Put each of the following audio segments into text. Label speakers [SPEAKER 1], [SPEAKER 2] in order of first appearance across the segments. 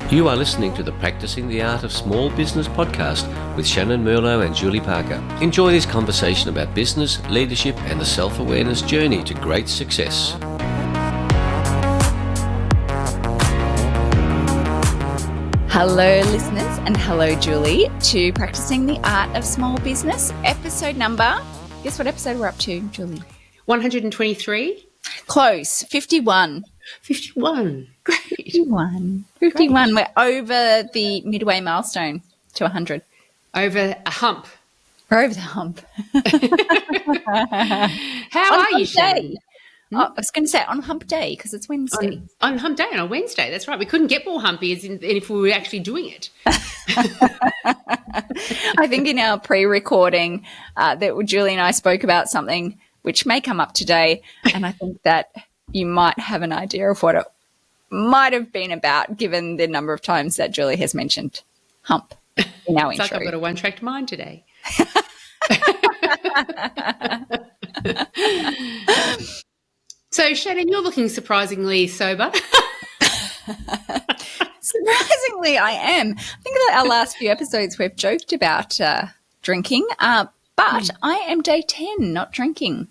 [SPEAKER 1] You are listening to the Practicing the Art of Small Business podcast with Shannyn Merlo and Julie Parker. Enjoy this conversation about business, leadership, and the self-awareness journey to great success.
[SPEAKER 2] Hello, listeners, and hello, Julie, to Practicing the Art of Small Business, episode number. Guess what episode we're up to, Julie?
[SPEAKER 3] 123?
[SPEAKER 2] Close, 51.
[SPEAKER 3] 51. Great.
[SPEAKER 2] 51. 51. We're over the midway milestone to 100.
[SPEAKER 3] Over a hump.
[SPEAKER 2] We're over the hump.
[SPEAKER 3] How are you, Shannyn?
[SPEAKER 2] Oh, I was going to say on hump day because it's Wednesday.
[SPEAKER 3] On hump day, on a Wednesday, that's right. We couldn't get more humpy if we were actually doing it.
[SPEAKER 2] I think in our pre-recording that Julie and I spoke about something which may come up today, and I think that you might have an idea of what it might have been about given the number of times that Julie has mentioned hump in our
[SPEAKER 3] It's
[SPEAKER 2] intro.
[SPEAKER 3] like I've got a one-tracked mind today. So, Shannyn, you're looking surprisingly sober.
[SPEAKER 2] Surprisingly, I am. I think that our last few episodes we've joked about drinking, but I am day 10 not drinking.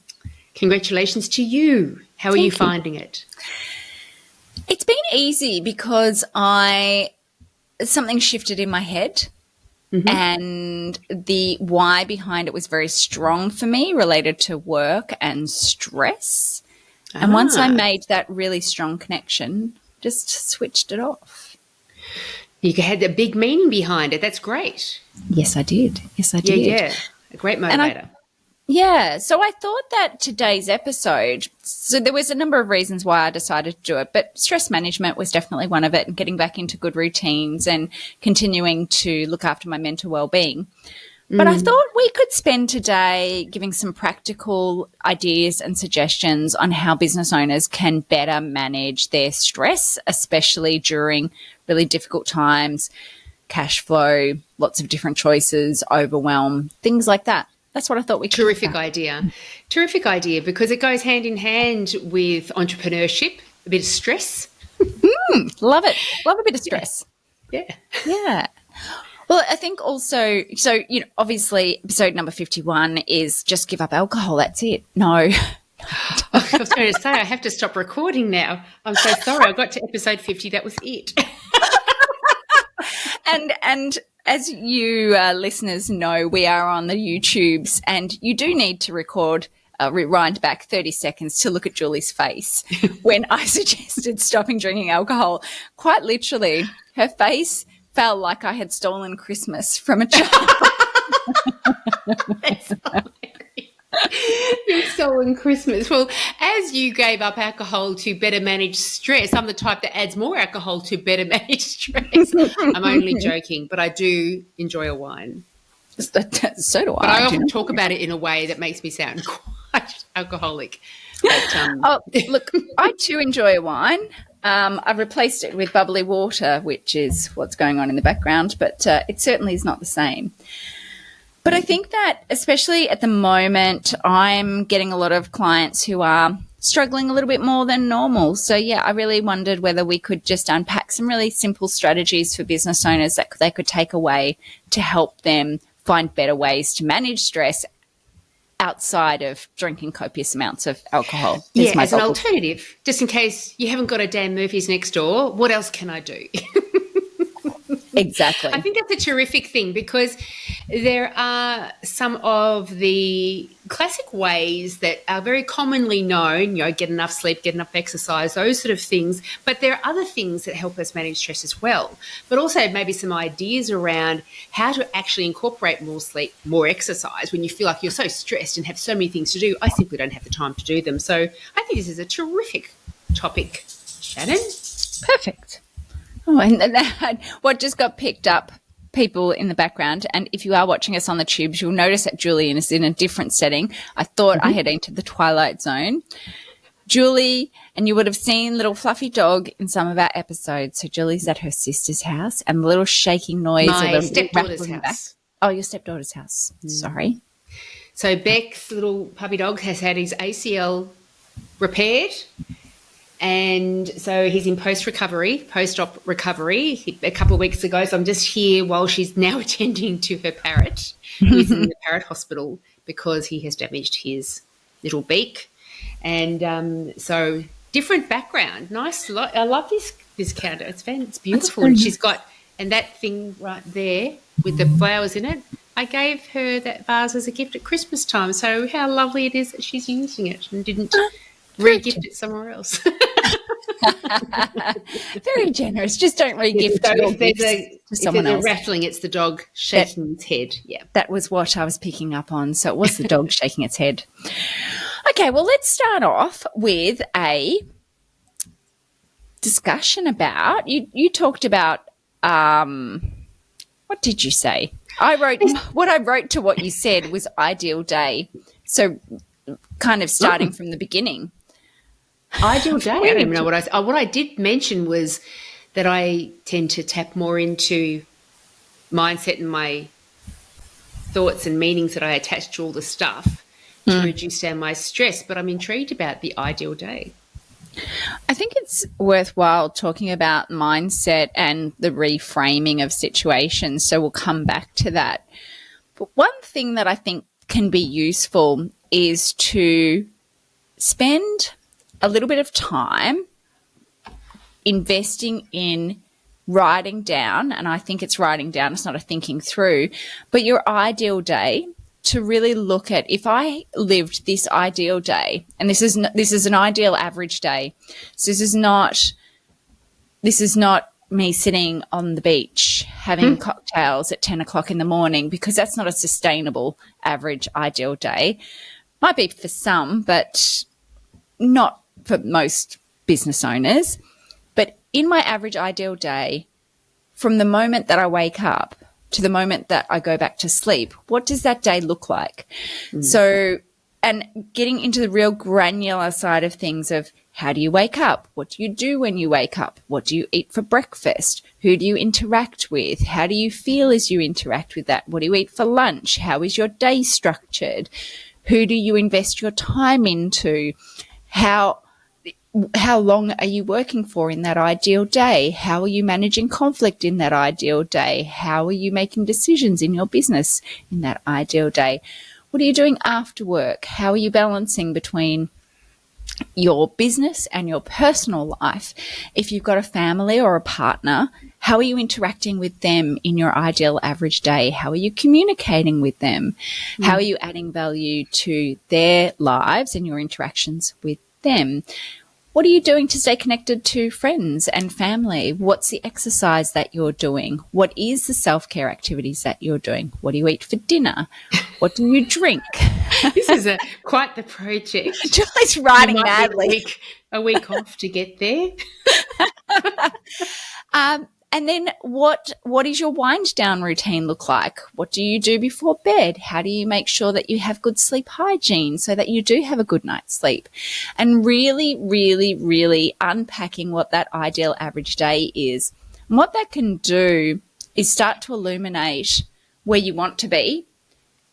[SPEAKER 3] Congratulations to you. How are you finding it?
[SPEAKER 2] It's been easy because something shifted in my head. Mm-hmm. And the why behind it was very strong for me, related to work and stress. And once I made that really strong connection, just switched it off.
[SPEAKER 3] You had a big meaning behind it. That's great.
[SPEAKER 2] Yes, I did.
[SPEAKER 3] Yeah. A great motivator.
[SPEAKER 2] So I thought that today's episode, so there was a number of reasons why I decided to do it, but stress management was definitely one of it, and getting back into good routines and continuing to look after my mental well-being. But I thought we could spend today giving some practical ideas and suggestions on how business owners can better manage their stress, especially during really difficult times, cash flow, lots of different choices, overwhelm, things like that. That's what I thought we could.
[SPEAKER 3] Terrific idea, because it goes hand in hand with entrepreneurship, a bit of stress.
[SPEAKER 2] Love it. Love a bit of stress.
[SPEAKER 3] Yeah.
[SPEAKER 2] Well, I think also, so, obviously episode number 51 is just give up alcohol. That's it. No.
[SPEAKER 3] I was going to say, I have to stop recording now. I'm so sorry. I got to episode 50. That was it.
[SPEAKER 2] And as you listeners know, we are on the YouTubes, and you do need to rewind back 30 seconds to look at Julie's face when I suggested stopping drinking alcohol. Quite literally, her face felt like I had stolen Christmas from a child.
[SPEAKER 3] That's hilarious. You've stolen Christmas. Well, as you gave up alcohol to better manage stress, I'm the type that adds more alcohol to better manage stress. I'm only joking, but I do enjoy a wine.
[SPEAKER 2] So do I.
[SPEAKER 3] But I often talk about it in a way that makes me sound quite alcoholic. But,
[SPEAKER 2] look, I too enjoy a wine. I've replaced it with bubbly water, which is what's going on in the background, but it certainly is not the same. But I think that especially at the moment, I'm getting a lot of clients who are struggling a little bit more than normal. So, I really wondered whether we could just unpack some really simple strategies for business owners that they could take away to help them find better ways to manage stress outside of drinking copious amounts of alcohol.
[SPEAKER 3] As an alternative, just in case you haven't got a Dan Murphy's next door, what else can I do?
[SPEAKER 2] Exactly.
[SPEAKER 3] I think that's a terrific thing, because there are some of the classic ways that are very commonly known, get enough sleep, get enough exercise, those sort of things. But there are other things that help us manage stress as well. But also maybe some ideas around how to actually incorporate more sleep, more exercise when you feel like you're so stressed and have so many things to do. I simply don't have the time to do them. So I think this is a terrific topic, Shannyn.
[SPEAKER 2] Perfect. Oh, and that, what just got picked up, people in the background, and if you are watching us on the tubes, you'll notice that Julian is in a different setting. I thought I had entered the twilight zone. Julie, and you would have seen little fluffy dog in some of our episodes. So Julie's at her sister's house, and the little shaking noise.
[SPEAKER 3] My stepdaughter's house.
[SPEAKER 2] Oh, your stepdaughter's house. Sorry.
[SPEAKER 3] So Beck's little puppy dog has had his ACL repaired, And so he's in post-op recovery a couple of weeks ago. So I'm just here while she's now attending to her parrot, who's in the parrot hospital because he has damaged his little beak. And so different background. Nice. I love this cat. It's beautiful. And she's got, and that thing right there with the flowers in it, I gave her that vase as a gift at Christmas time. So how lovely it is that she's using it and didn't re-gift it somewhere else.
[SPEAKER 2] Very generous. Just don't re-gift your gifts to someone else.
[SPEAKER 3] Rattling, it's the dog shaking its head. Yeah,
[SPEAKER 2] that was what I was picking up on. So it was the dog shaking its head. Okay, well, let's start off with a discussion about you talked about what did you say? I wrote to what you said was ideal day. So kind of starting from the beginning.
[SPEAKER 3] Ideal day. I don't even know what I did mention was that I tend to tap more into mindset and my thoughts and meanings that I attach to all the stuff to reduce down my stress. But I'm intrigued about the ideal day.
[SPEAKER 2] I think it's worthwhile talking about mindset and the reframing of situations. So we'll come back to that. But one thing that I think can be useful is to spend a little bit of time investing in writing down, and I think it's writing down, it's not a thinking through, but your ideal day, to really look at, if I lived this ideal day, and this is an ideal average day, so this is not me sitting on the beach having cocktails at 10 o'clock in the morning, because that's not a sustainable average ideal day. Might be for some, but not for most business owners. But in my average ideal day, from the moment that I wake up to the moment that I go back to sleep, what does that day look like? So, and getting into the real granular side of things of, how do you wake up? What do you do when you wake up? What do you eat for breakfast? Who do you interact with? How do you feel as you interact with that? What do you eat for lunch? How is your day structured? Who do you invest your time into? How long are you working for in that ideal day? How are you managing conflict in that ideal day? How are you making decisions in your business in that ideal day? What are you doing after work? How are you balancing between your business and your personal life? If you've got a family or a partner, how are you interacting with them in your ideal average day? How are you communicating with them? How are you adding value to their lives and your interactions with them? What are you doing to stay connected to friends and family? What's the exercise that you're doing? What is the self-care activities that you're doing? What do you eat for dinner? What do you drink?
[SPEAKER 3] This is quite the project.
[SPEAKER 2] Julie's writing madly.
[SPEAKER 3] A week off to get there.
[SPEAKER 2] And then what is your wind down routine look like? What do you do before bed? How do you make sure that you have good sleep hygiene so that you do have a good night's sleep? And really, really, really unpacking what that ideal average day is. And what that can do is start to illuminate where you want to be.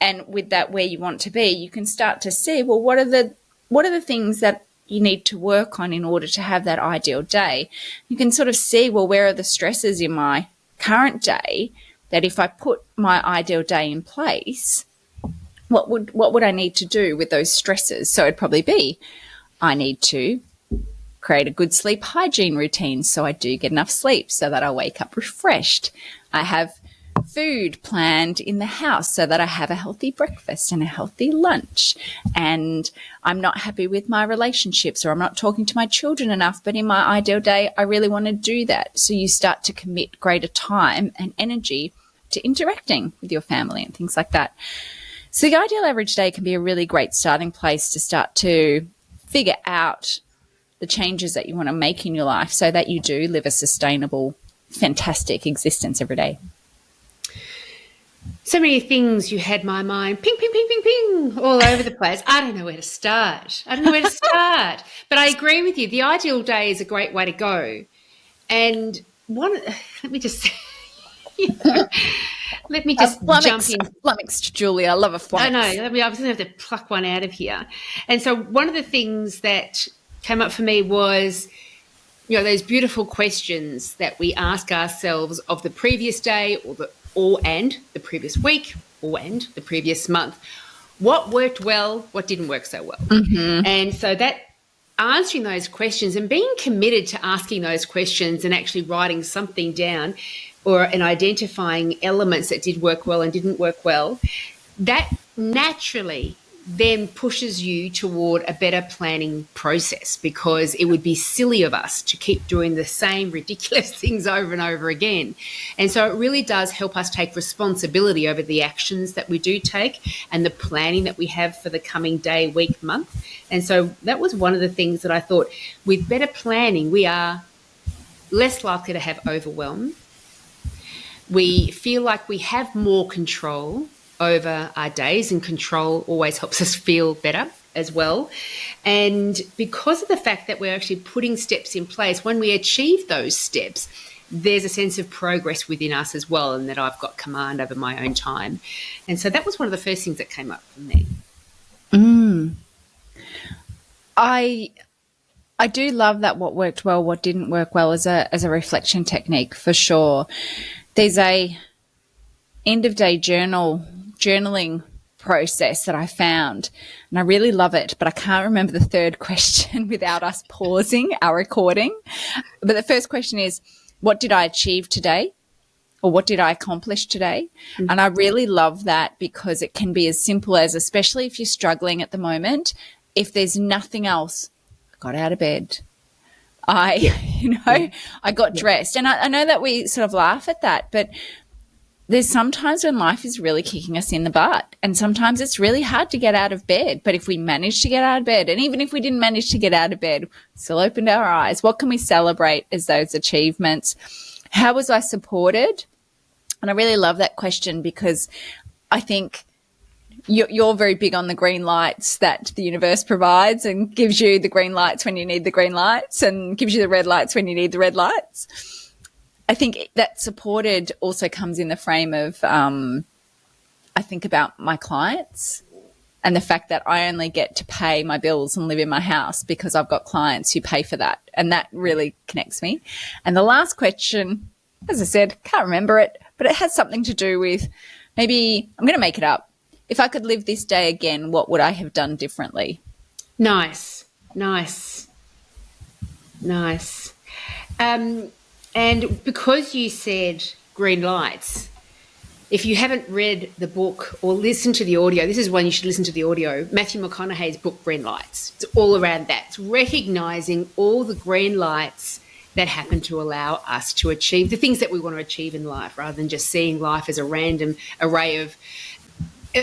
[SPEAKER 2] And with that where you want to be, you can start to see, well, what are the things that you need to work on in order to have that ideal day. You can sort of see, well, where are the stresses in my current day that if I put my ideal day in place, what would I need to do with those stresses? So it'd probably be, I need to create a good sleep hygiene routine so I do get enough sleep so that I wake up refreshed. I have food planned in the house so that I have a healthy breakfast and a healthy lunch, and I'm not happy with my relationships or I'm not talking to my children enough, but in my ideal day I really want to do that. So you start to commit greater time and energy to interacting with your family and things like that. So the ideal average day can be a really great starting place to start to figure out the changes that you want to make in your life so that you do live a sustainable, fantastic existence every day.
[SPEAKER 3] So many things, you had my mind ping, ping, ping, ping, ping, all over the place. I don't know where to start. But I agree with you. The ideal day is a great way to go. And let me just jump in.
[SPEAKER 2] Flummoxed, Julie. I love a flummox.
[SPEAKER 3] I know. I was going to have to pluck one out of here. And so one of the things that came up for me was, those beautiful questions that we ask ourselves of the previous day and the previous week and the previous month. What worked well? What didn't work so well?
[SPEAKER 2] Mm-hmm.
[SPEAKER 3] And so that answering those questions and being committed to asking those questions and actually writing something down and identifying elements that did work well and didn't work well, that naturally then pushes you toward a better planning process, because it would be silly of us to keep doing the same ridiculous things over and over again. And so it really does help us take responsibility over the actions that we do take and the planning that we have for the coming day, week, month. And so that was one of the things that I thought, with better planning, we are less likely to have overwhelm. We feel like we have more control over our days, and control always helps us feel better as well. And because of the fact that we're actually putting steps in place, when we achieve those steps, there's a sense of progress within us as well, and that I've got command over my own time. And so that was one of the first things that came up for me.
[SPEAKER 2] I do love that what worked well, what didn't work well as a reflection technique, for sure. There's a end of day journaling process that I found, and I really love it, but I can't remember the third question without us pausing our recording. But the first question is, what did I achieve today? Or what did I accomplish today? Mm-hmm. And I really love that, because it can be as simple as, especially if you're struggling at the moment, if there's nothing else, I got out of bed. I got dressed. And I know that we sort of laugh at that, but there's sometimes when life is really kicking us in the butt, and sometimes it's really hard to get out of bed. But if we manage to get out of bed, and even if we didn't manage to get out of bed, still opened our eyes, what can we celebrate as those achievements? How was I supported? And I really love that question, because I think you're very big on the green lights that the universe provides, and gives you the green lights when you need the green lights, and gives you the red lights when you need the red lights. I think that supported also comes in the frame of, I think about my clients and the fact that I only get to pay my bills and live in my house because I've got clients who pay for that. And that really connects me. And the last question, as I said, can't remember it, but it has something to do with, maybe I'm going to make it up. If I could live this day again, what would I have done differently?
[SPEAKER 3] Nice. And because you said green lights, if you haven't read the book or listened to the audio, this is one you should listen to the audio, Matthew McConaughey's book, Green Lights. It's all around that. It's recognising all the green lights that happen to allow us to achieve the things that we want to achieve in life, rather than just seeing life as a random array of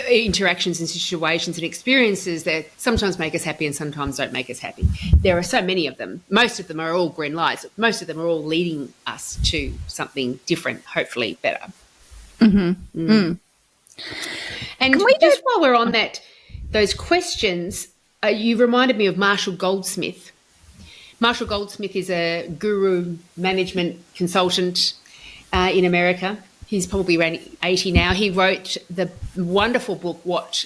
[SPEAKER 3] interactions and situations and experiences that sometimes make us happy and sometimes don't make us happy. There are so many of them. Most of them are all green lights. Most of them are all leading us to something different, hopefully better.
[SPEAKER 2] Mm-hmm. Mm.
[SPEAKER 3] And just while we're on those questions, you reminded me of Marshall Goldsmith. Marshall Goldsmith is a guru management consultant in America. He's probably around 80 now. He wrote the wonderful book, What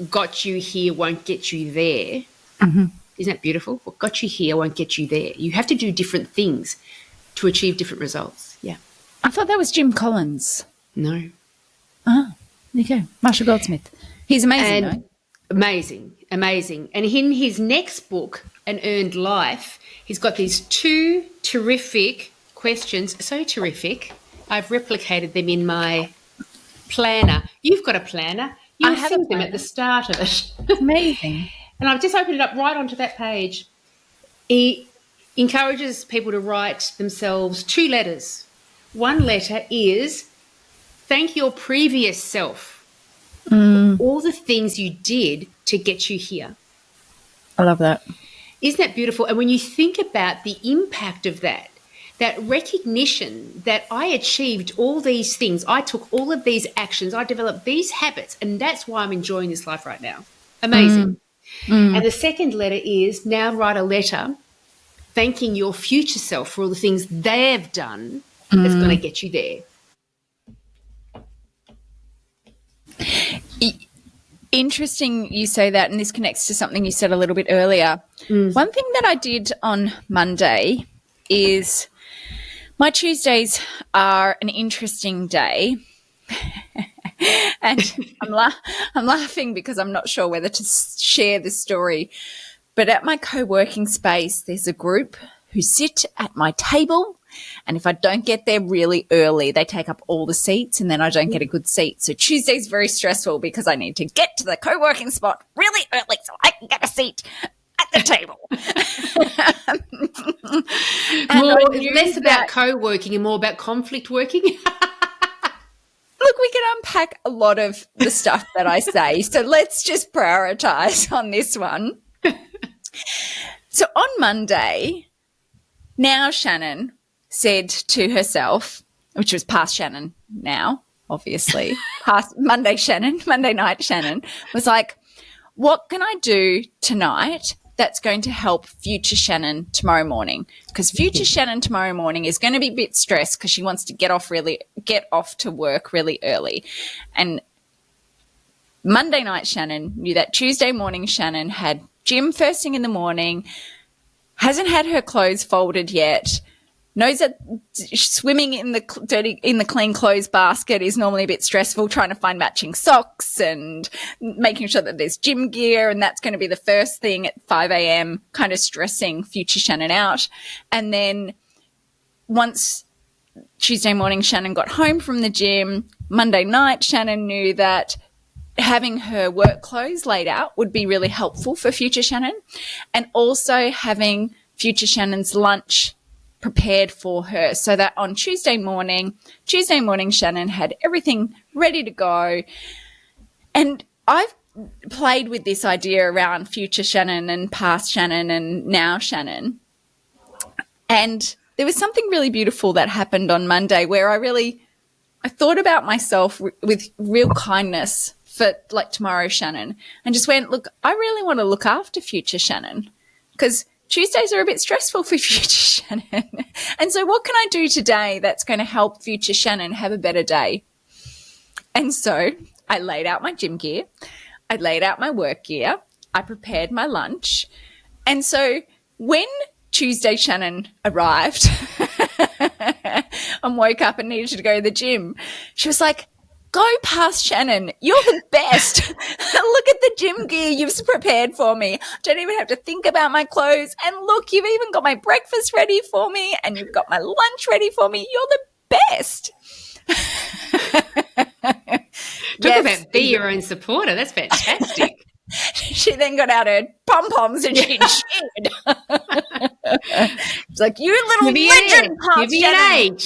[SPEAKER 3] Got You Here Won't Get You There.
[SPEAKER 2] Mm-hmm.
[SPEAKER 3] Isn't that beautiful? What got you here won't get you there. You have to do different things to achieve different results. Yeah.
[SPEAKER 2] I thought that was Jim Collins.
[SPEAKER 3] No.
[SPEAKER 2] Ah, there you go. Marshall Goldsmith. He's amazing, right?
[SPEAKER 3] Amazing. And in his next book, An Earned Life, he's got these two terrific questions. So terrific. I've replicated them in my planner. You've got a planner. You'll see them at the start of it.
[SPEAKER 2] Amazing.
[SPEAKER 3] And I've just opened it up right onto that page. He encourages people to write themselves 2 letters. One letter is thank your previous self for all the things you did to get you here.
[SPEAKER 2] I love that.
[SPEAKER 3] Isn't that beautiful? And when you think about the impact of that recognition that I achieved all these things, I took all of these actions, I developed these habits, and that's why I'm enjoying this life right now. Amazing. And the second letter is now write a letter thanking your future self for all the things they've done that's going to get you there.
[SPEAKER 2] Interesting you say that, and this connects to something you said a little bit earlier. One thing that I did on Monday is my Tuesdays are an interesting day. And I'm laughing because I'm not sure whether to share this story. But at my co-working space, there's a group who sit at my table. And if I don't get there really early, they take up all the seats and then I don't get a good seat. So Tuesday's very stressful because I need to get to the co-working spot really early so I can get a seat at the table.
[SPEAKER 3] Less about co-working and more about conflict working.
[SPEAKER 2] Look, we can unpack a lot of the stuff that I say. So let's just prioritize on this one. So on Monday, now Shannyn said to herself, which was past Shannyn now, obviously, past Monday Shannyn, Monday night Shannyn, was like, what can I do tonight that's going to help future Shannyn tomorrow morning? Because future Shannyn tomorrow morning is going to be a bit stressed because she wants to get off to work really early. And Monday night Shannyn knew that Tuesday morning Shannyn had gym first thing in the morning, hasn't had her clothes folded yet, knows that swimming in the clean clothes basket is normally a bit stressful, trying to find matching socks and making sure that there's gym gear, and that's going to be the first thing at 5 a.m, kind of stressing future Shannyn out. And then once Tuesday morning Shannyn got home from the gym, Monday night Shannyn knew that having her work clothes laid out would be really helpful for future Shannyn, and also having future Shannyn's lunch prepared for her so that on Tuesday morning Shannyn had everything ready to go. And I've played with this idea around future Shannyn and past Shannyn and now Shannyn. And there was something really beautiful that happened on Monday where I thought about myself with real kindness for like tomorrow Shannyn, and just went, look, I really want to look after future Shannyn because Tuesdays are a bit stressful for future Shannyn. And so what can I do today that's going to help future Shannyn have a better day? And so I laid out my gym gear. I laid out my work gear. I prepared my lunch. And so when Tuesday Shannyn arrived and woke up and needed to go to the gym, she was like, go past Shannyn. You're the best. Look at the gym gear you've prepared for me. Don't even have to think about my clothes. And look, you've even got my breakfast ready for me and you've got my lunch ready for me. You're the best.
[SPEAKER 3] Talk about be your own supporter. That's fantastic.
[SPEAKER 2] She then got out her pom-poms and she cheered. It's like, you little legend, past Shannyn.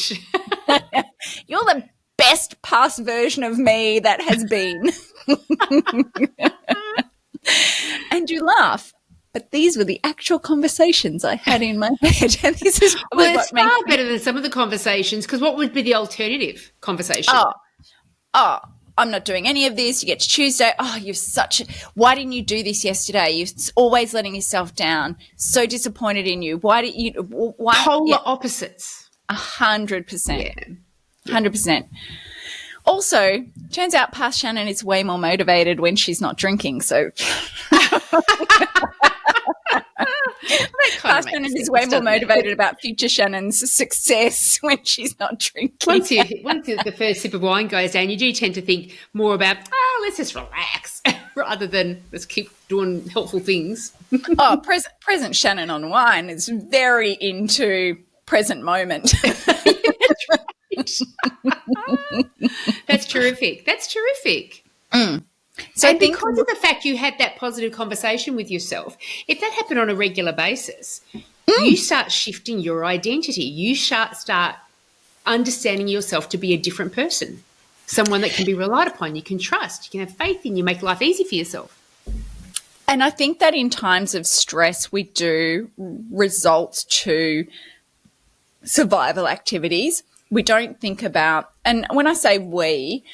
[SPEAKER 2] You're the best past version of me that has been. And you laugh, but these were the actual conversations I had in my head. And this is probably
[SPEAKER 3] it's far better than some of the conversations, because what would be the alternative conversation?
[SPEAKER 2] Oh, I'm not doing any of this. You get to Tuesday. Oh, why didn't you do this yesterday? You're always letting yourself down. So disappointed in you. Why?
[SPEAKER 3] Polar opposites.
[SPEAKER 2] 100%. 100%. Also, turns out past Shannyn is way more motivated when she's not drinking. So past Shannyn is way more motivated about future Shannyn's success when she's not drinking.
[SPEAKER 3] Once the first sip of wine goes down, you do tend to think more about, let's just relax rather than let's keep doing helpful things.
[SPEAKER 2] Present Shannyn on wine is very into present moment.
[SPEAKER 3] That's terrific. So and because of the fact you had that positive conversation with yourself, if that happened on a regular basis, you start shifting your identity. You start understanding yourself to be a different person, someone that can be relied upon, you can trust, you can have faith in, you make life easy for yourself.
[SPEAKER 2] And I think that in times of stress, we do resort to survival activities. We don't think about, and when I say we,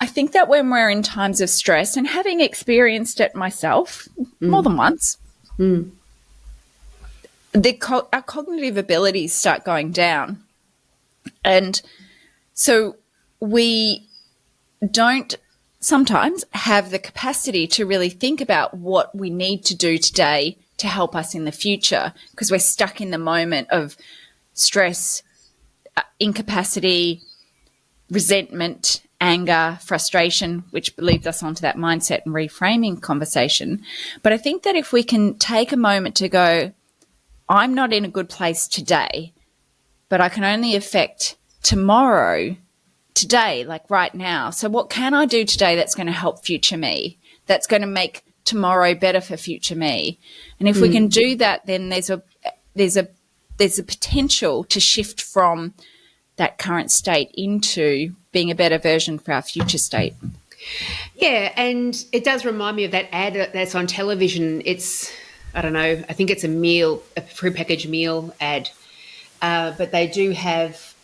[SPEAKER 2] I think that when we're in times of stress, and having experienced it myself more than once, our cognitive abilities start going down. And so we don't sometimes have the capacity to really think about what we need to do today to help us in the future, because we're stuck in the moment of stress, incapacity, resentment, anger, frustration, which leads us onto that mindset and reframing conversation. But I think that if we can take a moment to go, I'm not in a good place today, but I can only affect tomorrow, today, like right now. So what can I do today that's going to help future me, that's going to make tomorrow better for future me? And if we can do that, then there's a potential to shift from that current state into being a better version for our future state.
[SPEAKER 3] Yeah, and it does remind me of that ad that's on television. It's, I don't know, I think it's a prepackaged meal ad, but they do have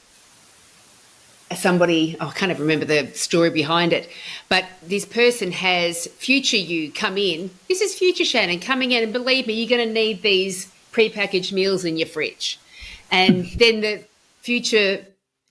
[SPEAKER 3] somebody, I can't even remember the story behind it, but this person has future you come in. This is future Shannyn coming in, and believe me, you're going to need these prepackaged meals in your fridge. And then the future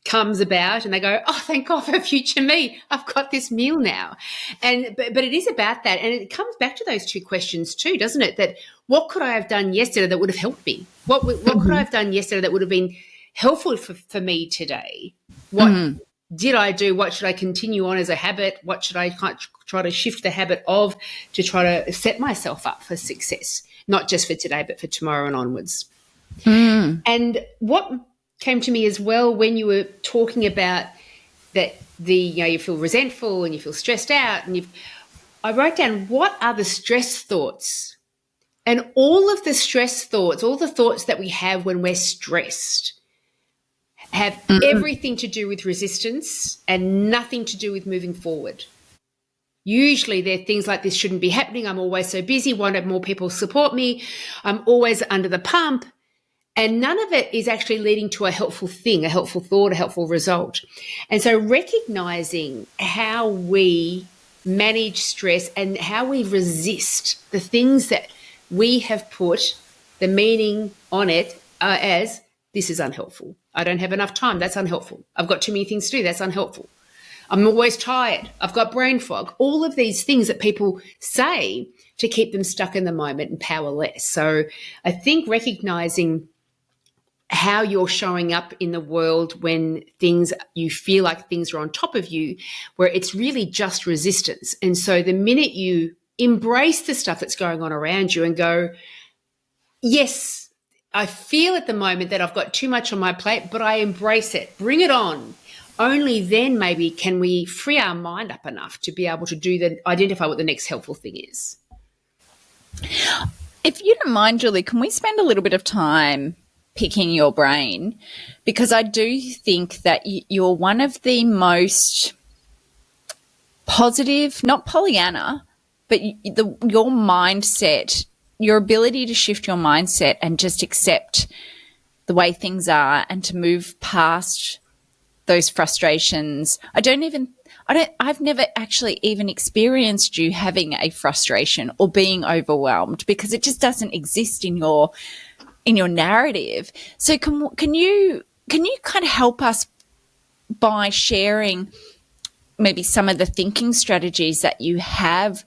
[SPEAKER 3] comes about and they go, oh, thank God for future me. I've got this meal now. But it is about that. And it comes back to those two questions too, doesn't it? That what could I have done yesterday that would have helped me? What could I have done yesterday that would have been helpful for me today? What did I do? What should I continue on as a habit? What should I try to shift the habit of to try to set myself up for success, not just for today, but for tomorrow and onwards? And what came to me as well when you were talking about that, you feel resentful and you feel stressed out, and I wrote down, what are the stress thoughts? And all of the stress thoughts, all the thoughts that we have when we're stressed, have everything to do with resistance and nothing to do with moving forward. Usually they're things like, this shouldn't be happening. I'm always so busy. Why don't more people support me? I'm always under the pump. And none of it is actually leading to a helpful thing, a helpful thought, a helpful result. And so recognizing how we manage stress and how we resist the things that we have put the meaning on it as, this is unhelpful. I don't have enough time. That's unhelpful. I've got too many things to do. That's unhelpful. I'm always tired. I've got brain fog. All of these things that people say to keep them stuck in the moment and powerless. So I think recognizing how you're showing up in the world when you feel like things are on top of you, where it's really just resistance. And so the minute you embrace the stuff that's going on around you and go, yes, I feel at the moment that I've got too much on my plate, but I embrace it, bring it on. Only then maybe can we free our mind up enough to be able to identify what the next helpful thing is.
[SPEAKER 2] If you don't mind, Julie, can we spend a little bit of time picking your brain? Because I do think that you're one of the most positive, not Pollyanna, but your mindset, your ability to shift your mindset and just accept the way things are and to move past those frustrations. I've never actually even experienced you having a frustration or being overwhelmed, because it just doesn't exist in your narrative. So can you kind of help us by sharing maybe some of the thinking strategies that you have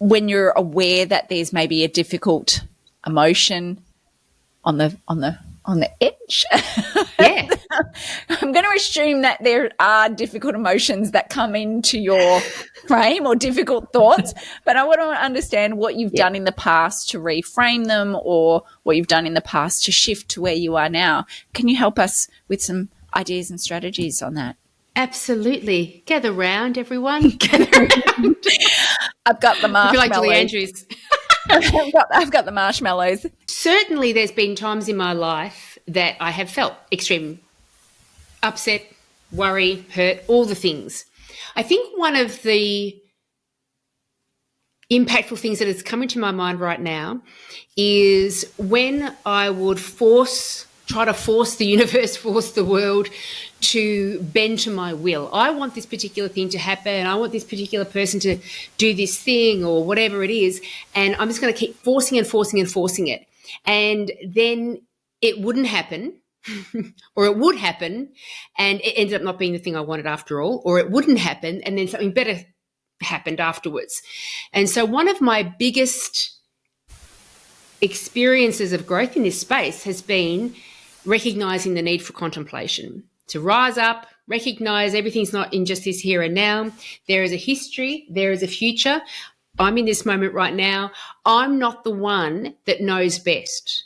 [SPEAKER 2] when you're aware that there's maybe a difficult emotion on the edge?
[SPEAKER 3] Yeah.
[SPEAKER 2] I'm going to assume that there are difficult emotions that come into your frame or difficult thoughts, but I want to understand what you've done in the past to reframe them, or what you've done in the past to shift to where you are now. Can you help us with some ideas and strategies on that?
[SPEAKER 3] Absolutely. Gather round, everyone. Gather round.
[SPEAKER 2] I've got the marshmallows.
[SPEAKER 3] I feel like Julie Andrews.
[SPEAKER 2] I've got the marshmallows.
[SPEAKER 3] Certainly there's been times in my life that I have felt extreme upset, worry, hurt, all the things. I think one of the impactful things that is coming to my mind right now is when I would try to force the universe, force the world to bend to my will. I want this particular thing to happen. I want this particular person to do this thing or whatever it is. And I'm just going to keep forcing and forcing and forcing it. And then it wouldn't happen. or it would happen and it ended up not being the thing I wanted after all, or it wouldn't happen and then something better happened afterwards. And so one of my biggest experiences of growth in this space has been recognizing the need for contemplation, to rise up, recognize everything's not in just this here and now. There is a history, there is a future. I'm in this moment right now. I'm not the one that knows best.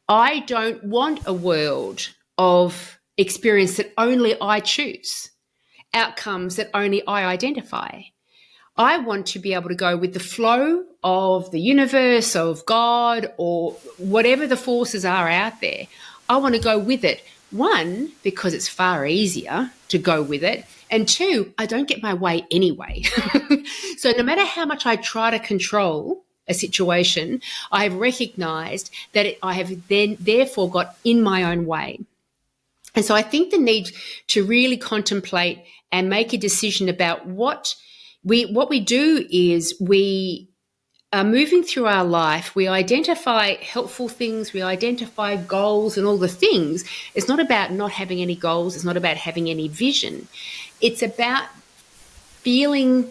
[SPEAKER 3] I don't want a world of experience that only I choose, outcomes that only I identify. I want to be able to go with the flow of the universe, of God, or whatever the forces are out there. I want to go with it. One, because it's far easier to go with it. And two, I don't get my way anyway. So no matter how much I try to control a situation, I have recognized that I have then therefore got in my own way. And so I think the need to really contemplate and make a decision about what we do is we are moving through our life. We identify helpful things. We identify goals and all the things. It's not about not having any goals. It's not about having any vision. It's about feeling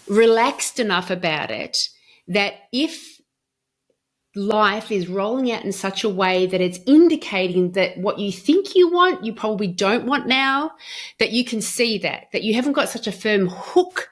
[SPEAKER 3] relaxed enough about it that if life is rolling out in such a way that it's indicating that what you think you want, you probably don't want now, that you can see that you haven't got such a firm hook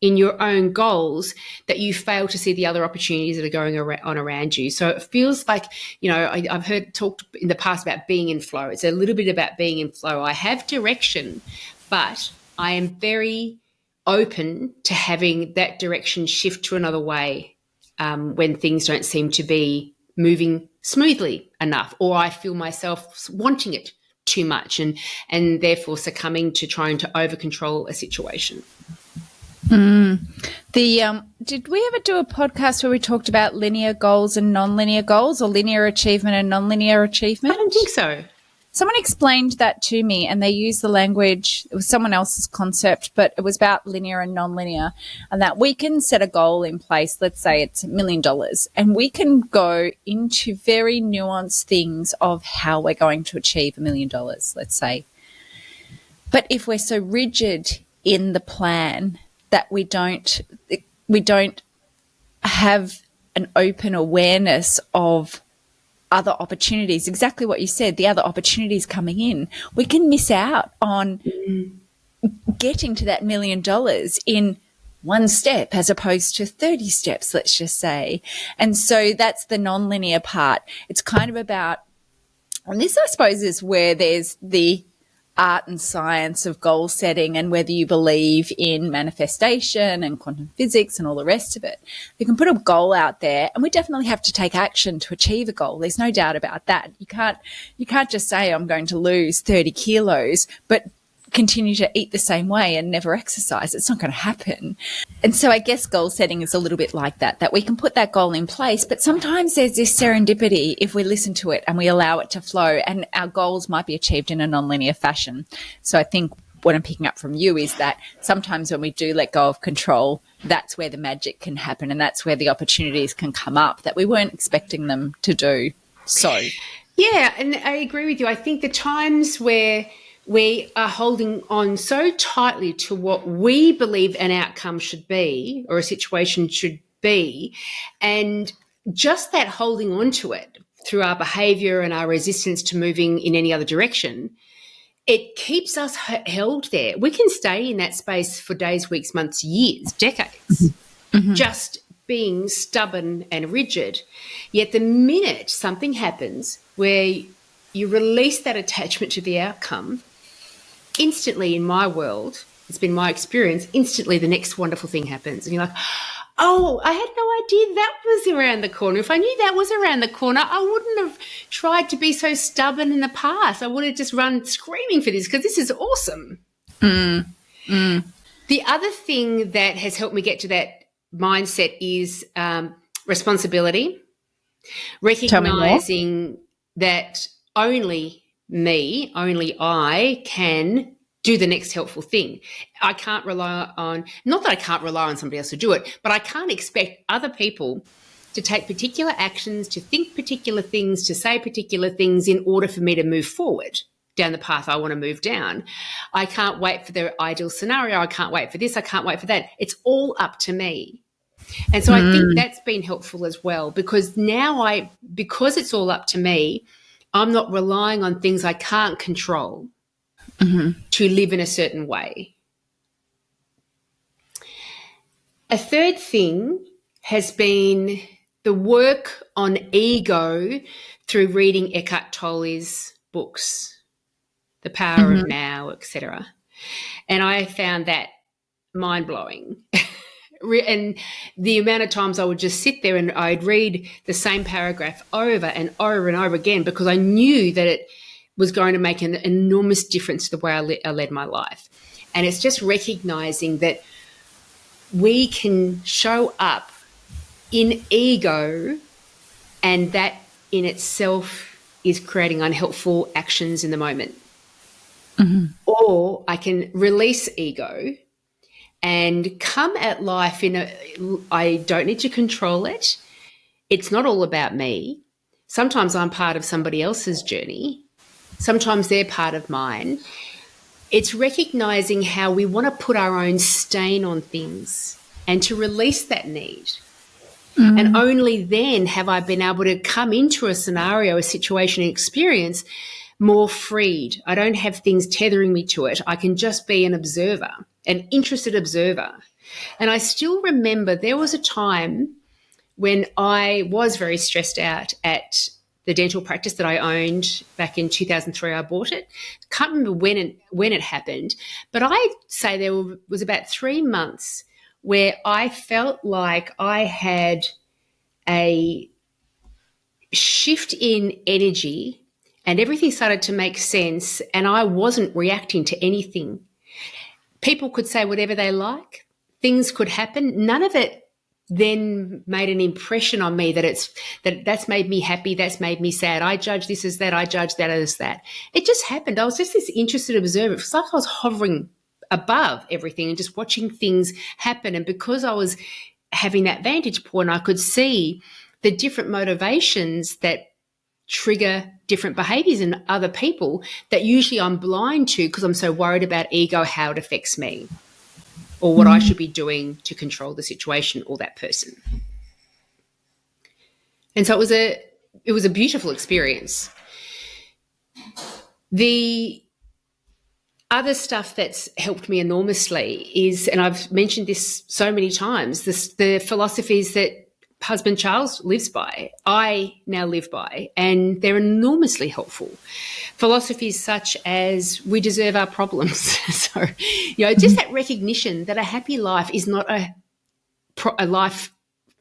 [SPEAKER 3] in your own goals that you fail to see the other opportunities that are going on around you. So it feels like, I've heard talked in the past about being in flow. It's a little bit about being in flow. I have direction, but I am very open to having that direction shift to another way when things don't seem to be moving smoothly enough, or I feel myself wanting it too much and therefore succumbing to trying to over control a situation.
[SPEAKER 2] Did we ever do a podcast where we talked about linear goals and non-linear goals, or linear achievement and non-linear achievement?
[SPEAKER 3] I don't think so.
[SPEAKER 2] Someone explained that to me, and they used the language, it was someone else's concept, but it was about linear and non-linear, and that we can set a goal in place. Let's say it's $1 million, and we can go into very nuanced things of how we're going to achieve $1 million, let's say. But if we're so rigid in the plan that we don't have an open awareness of other opportunities, exactly what you said, the other opportunities coming in, we can miss out on getting to that $1 million in one step as opposed to 30 steps, let's just say. And so that's the non-linear part. It's kind of about, and this I suppose is where there's the art and science of goal setting, and whether you believe in manifestation and quantum physics and all the rest of it. You can put a goal out there, and we definitely have to take action to achieve a goal. There's no doubt about that. You can't just say I'm going to lose 30 kilos, but continue to eat the same way and never exercise. It's not going to happen. And so I guess goal setting is a little bit like that we can put that goal in place, but sometimes there's this serendipity if we listen to it and we allow it to flow, and our goals might be achieved in a non-linear fashion. So I think what I'm picking up from you is that sometimes when we do let go of control, that's where the magic can happen, and that's where the opportunities can come up that we weren't expecting them to do. So
[SPEAKER 3] yeah, and I agree with you. I think the times where we are holding on so tightly to what we believe an outcome should be or a situation should be, and just that holding on to it through our behaviour and our resistance to moving in any other direction, it keeps us held there. We can stay in that space for days, weeks, months, years, decades, just being stubborn and rigid. Yet the minute something happens where you release that attachment to the outcome, instantly in my world, it's been my experience, instantly the next wonderful thing happens. And you're like, oh, I had no idea that was around the corner. If I knew that was around the corner, I wouldn't have tried to be so stubborn in the past. I would have just run screaming for this because this is awesome. The other thing that has helped me get to that mindset is responsibility, recognizing that only I can do the next helpful thing. I can't rely on, not that I can't rely on somebody else to do it, but I can't expect other people to take particular actions, to think particular things, to say particular things in order for me to move forward down the path I want to move down. I can't wait for the ideal scenario. I can't wait for this. I can't wait for that. It's all up to me. And so I think that's been helpful as well, because now because it's all up to me, I'm not relying on things I can't control to live in a certain way. A third thing has been the work on ego through reading Eckhart Tolle's books, The Power of Now, etc. And I found that mind-blowing. And the amount of times I would just sit there and I'd read the same paragraph over and over and over again, because I knew that it was going to make an enormous difference to the way I led my life. And it's just recognizing that we can show up in ego, and that in itself is creating unhelpful actions in the moment. Or I can release ego and come at life I don't need to control it. It's not all about me. Sometimes I'm part of somebody else's journey. Sometimes they're part of mine. It's recognizing how we want to put our own stain on things and to release that need. And only then have I been able to come into a scenario, a situation, an experience more freed. I don't have things tethering me to it. I can just be an observer, an interested observer. And I still remember there was a time when I was very stressed out at the dental practice that I owned back in 2003. I bought it. Can't remember when it happened, but I'd say there was about 3 months where I felt like I had a shift in energy and everything started to make sense, and I wasn't reacting to anything. People could say whatever they like. Things could happen. None of it then made an impression on me that's made me happy, that's made me sad. I judge this as that, I judge that as that. It just happened. I was just this interested observer. It's like I was hovering above everything and just watching things happen. And because I was having that vantage point, I could see the different motivations that trigger different behaviors in other people that usually I'm blind to because I'm so worried about ego, how it affects me, or what I should be doing to control the situation or that person. And so it was a beautiful experience. The other stuff that's helped me enormously is, and I've mentioned this so many times, the philosophies that husband Charles lives by, I now live by, and they're enormously helpful. Philosophies such as we deserve our problems. So, just that recognition that a happy life is not a life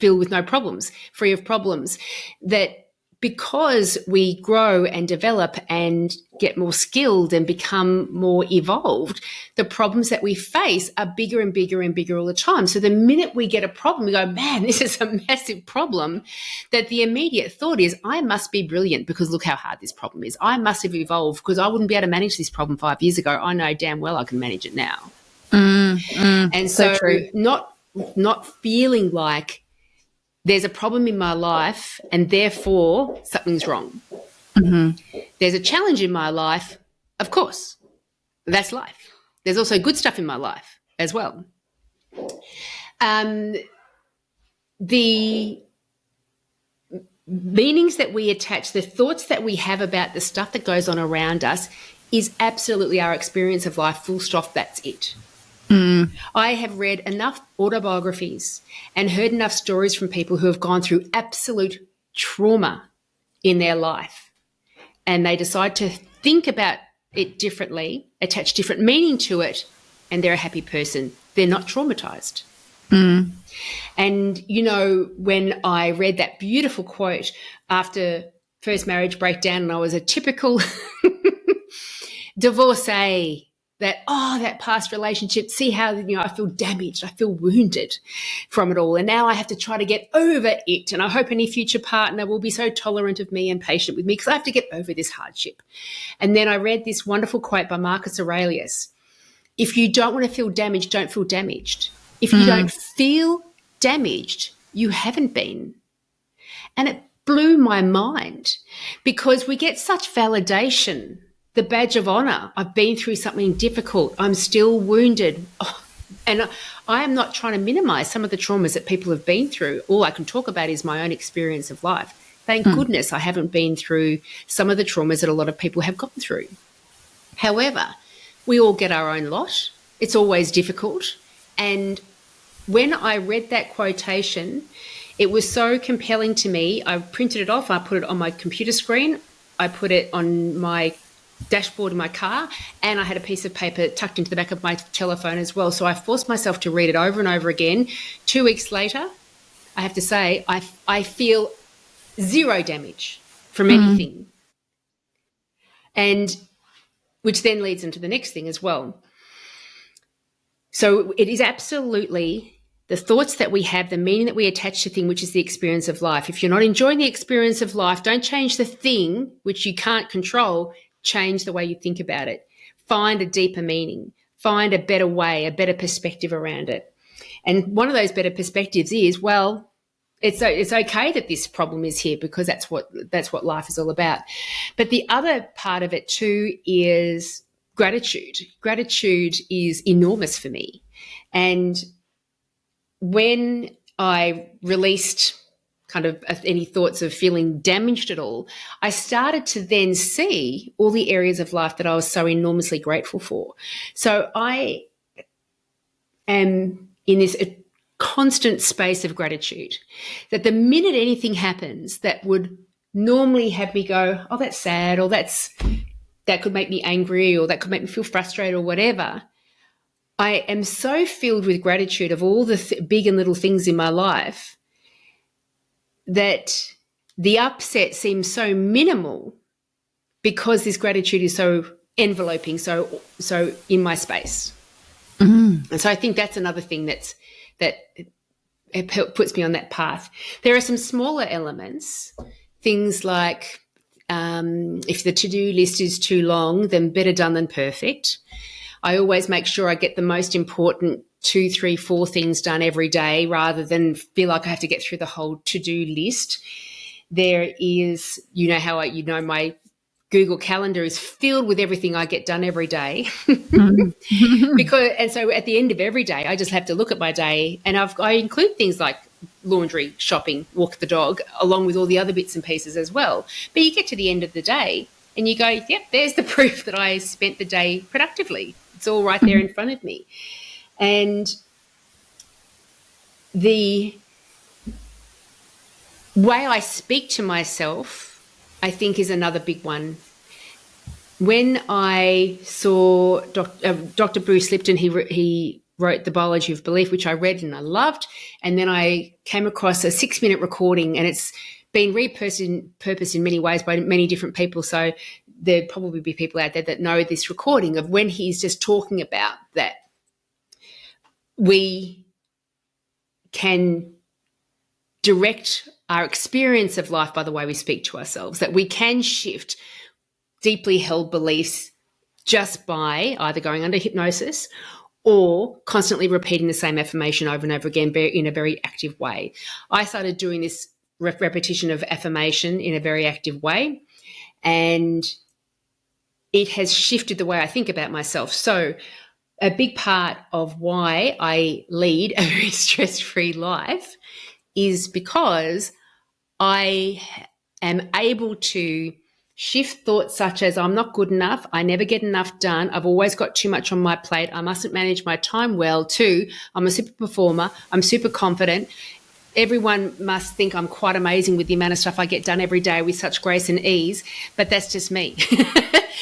[SPEAKER 3] filled with no problems, free of problems, that because we grow and develop and get more skilled and become more evolved, the problems that we face are bigger and bigger and bigger all the time. So the minute we get a problem, we go, man, this is a massive problem, that the immediate thought is, I must be brilliant because look how hard this problem is. I must have evolved because I wouldn't be able to manage this problem 5 years ago. I know damn well I can manage it now. And so not feeling like there's a problem in my life and therefore something's wrong. There's a challenge in my life, of course. That's life. There's also good stuff in my life as well. The meanings that we attach, the thoughts that we have about the stuff that goes on around us is absolutely our experience of life, full stop, that's it. I have read enough autobiographies and heard enough stories from people who have gone through absolute trauma in their life, and they decide to think about it differently, attach different meaning to it, and they're a happy person. They're not traumatized. And, when I read that beautiful quote after first marriage breakdown and I was a typical divorcee, that past relationship, see how, I feel damaged, I feel wounded from it all. And now I have to try to get over it. And I hope any future partner will be so tolerant of me and patient with me because I have to get over this hardship. And then I read this wonderful quote by Marcus Aurelius. If you don't want to feel damaged, don't feel damaged. If you don't feel damaged, you haven't been. And it blew my mind because we get such validation, the badge of honor. I've been through something difficult. I'm still wounded. Oh, and I am not trying to minimize some of the traumas that people have been through. All I can talk about is my own experience of life. Thank goodness I haven't been through some of the traumas that a lot of people have gone through. However, we all get our own lot. It's always difficult. And when I read that quotation, it was so compelling to me. I printed it off. I put it on my computer screen. I put it on my dashboard in my car, and I had a piece of paper tucked into the back of my telephone as well. So I forced myself to read it over and over again. 2 weeks later, I have to say, I feel zero damage from anything. And which then leads into the next thing as well. So it is absolutely the thoughts that we have, the meaning that we attach to thing, which is the experience of life. If you're not enjoying the experience of life, don't change the thing which you can't control. Change the way you think about it. Find a deeper meaning. Find a better way, a better perspective around it. And one of those better perspectives is, well, it's okay that this problem is here because that's what life is all about. But the other part of it too is gratitude. Gratitude is enormous for me. And when I released kind of any thoughts of feeling damaged at all, I started to then see all the areas of life that I was so enormously grateful for. So I am in this constant space of gratitude that the minute anything happens that would normally have me go, oh, that's sad, or that could make me angry, or that could make me feel frustrated or whatever, I am so filled with gratitude of all the big and little things in my life that the upset seems so minimal because this gratitude is so enveloping, so in my space. And so I think that's another thing that it puts me on that path. There are some smaller elements, things like if the to-do list is too long, then better done than perfect. I always make sure I get the most important 2, 3, 4 things done every day rather than feel like I have to get through the whole to-do list. There is, my Google Calendar is filled with everything I get done every day. And so at the end of every day, I just have to look at my day, and I include things like laundry, shopping, walk the dog, along with all the other bits and pieces as well. But you get to the end of the day and you go, yep, there's the proof that I spent the day productively. It's all right there in front of me. And the way I speak to myself, I think, is another big one. When I saw Dr. Bruce Lipton, he wrote The Biology of Belief, which I read and I loved, and then I came across a 6-minute recording, and it's been repurposed in many ways by many different people, so there'd probably be people out there that know this recording of when he's just talking about that we can direct our experience of life by the way we speak to ourselves, that we can shift deeply held beliefs just by either going under hypnosis or constantly repeating the same affirmation over and over again in a very active way. I started doing this repetition of affirmation in a very active way, and it has shifted the way I think about myself. So a big part of why I lead a very stress-free life is because I am able to shift thoughts such as I'm not good enough, I never get enough done, I've always got too much on my plate, I mustn't manage my time well, to I'm a super performer, I'm super confident, everyone must think I'm quite amazing with the amount of stuff I get done every day with such grace and ease, but that's just me.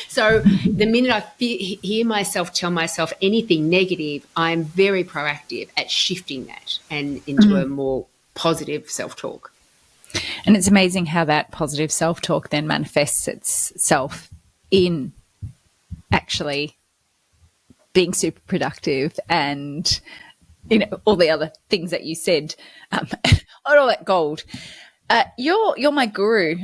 [SPEAKER 3] So the minute I hear myself tell myself anything negative, I'm very proactive at shifting that and into a more positive self-talk.
[SPEAKER 2] And it's amazing how that positive self-talk then manifests itself in actually being super productive and, all the other things that you said, all that gold. You're my guru,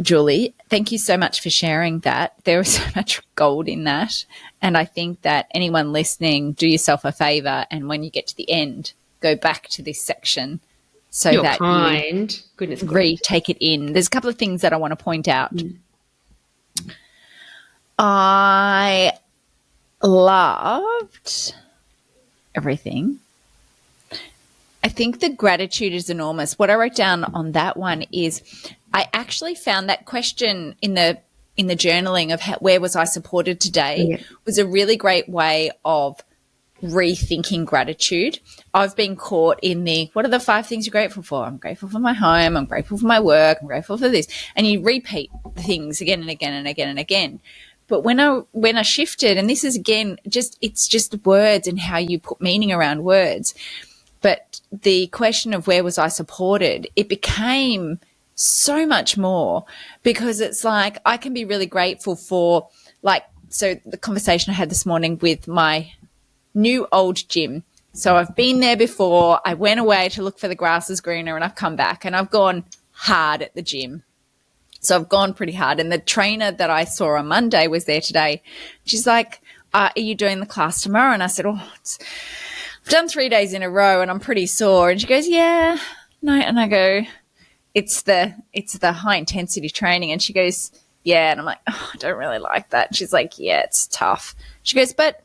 [SPEAKER 2] Julie. Thank you so much for sharing that. There was so much gold in that. And I think that anyone listening, do yourself a favor, and when you get to the end, go back to this section so
[SPEAKER 3] You're
[SPEAKER 2] that
[SPEAKER 3] kind.
[SPEAKER 2] you
[SPEAKER 3] Goodness gracious.
[SPEAKER 2] take it in. There's a couple of things that I want to point out. I loved everything. I think the gratitude is enormous. What I wrote down on that one is I actually found that question in the journaling of where was I supported today was a really great way of rethinking gratitude. I've been caught in what are the 5 things you're grateful for? I'm grateful for my home. I'm grateful for my work. I'm grateful for this. And you repeat the things again and again and again and again. But when I shifted, and this is again, it's just words and how you put meaning around words. But the question of where was I supported, it became so much more, because it's like I can be really grateful for, like, so the conversation I had this morning with my new old gym. So I've been there before. I went away to look for the grass is greener, and I've come back and I've gone hard at the gym. So I've gone pretty hard. And the trainer that I saw on Monday was there today. She's like, are you doing the class tomorrow? And I said, I've done 3 days in a row and I'm pretty sore. And she goes, yeah, no. And I go, it's the high intensity training. And she goes, yeah. And I'm like, I don't really like that. And she's like, yeah, it's tough. She goes, but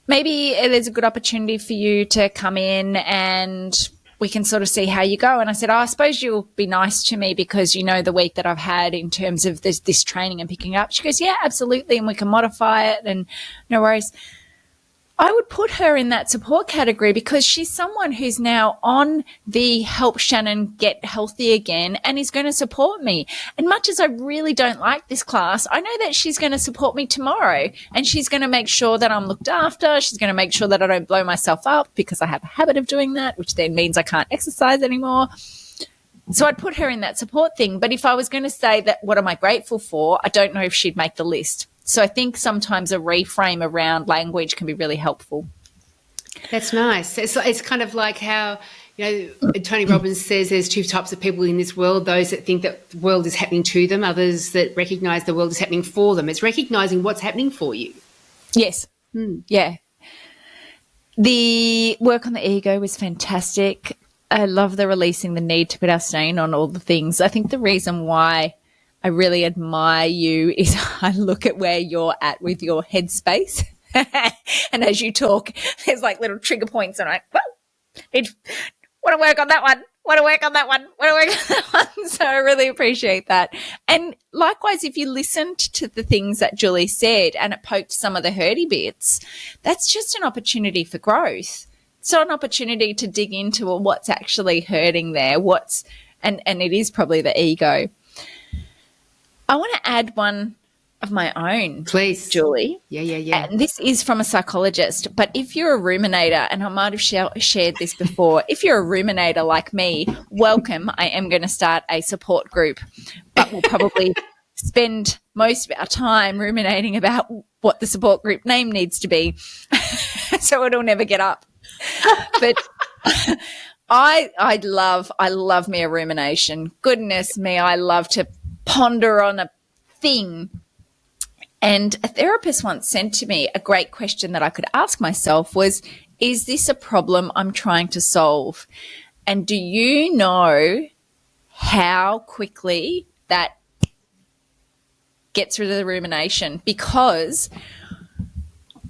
[SPEAKER 2] maybe there's a good opportunity for you to come in and we can sort of see how you go. And I said, I suppose you'll be nice to me because you know the week that I've had in terms of this training and picking up. She goes, yeah, absolutely, and we can modify it and no worries. I would put her in that support category because she's someone who's now on the help Shannyn get healthy again and is going to support me. And much as I really don't like this class, I know that she's going to support me tomorrow, and she's going to make sure that I'm looked after. She's going to make sure that I don't blow myself up because I have a habit of doing that, which then means I can't exercise anymore. So I'd put her in that support thing. But if I was going to say that what am I grateful for, I don't know if she'd make the list. So I think sometimes a reframe around language can be really helpful.
[SPEAKER 3] That's nice. It's kind of like how, Tony Robbins says there's 2 types of people in this world, those that think that the world is happening to them, others that recognise the world is happening for them. It's recognising what's happening for you.
[SPEAKER 2] Yes. Yeah. The work on the ego was fantastic. I love the releasing the need to put our stain on all the things. I think the reason why I really admire you is I look at where you're at with your headspace. And as you talk, there's like little trigger points. And I'm like, well, want to work on that one. Want to work on that one. Want to work on that one. So I really appreciate that. And likewise, if you listened to the things that Julie said and it poked some of the hurty bits, that's just an opportunity for growth. It's not an opportunity to dig into what's actually hurting there. And it is probably the ego. I want to add one of my own,
[SPEAKER 3] please,
[SPEAKER 2] Julie.
[SPEAKER 3] Yeah.
[SPEAKER 2] And this is from a psychologist. But if you're a ruminator, and I might have shared this before, if you're a ruminator like me, welcome. I am going to start a support group, but we'll probably spend most of our time ruminating about what the support group name needs to be, so it'll never get up. But I love me a rumination. Goodness me, I love to ponder on a thing. And a therapist once sent to me a great question that I could ask myself was, is this a problem I'm trying to solve? And do you know how quickly that gets rid of the rumination? Because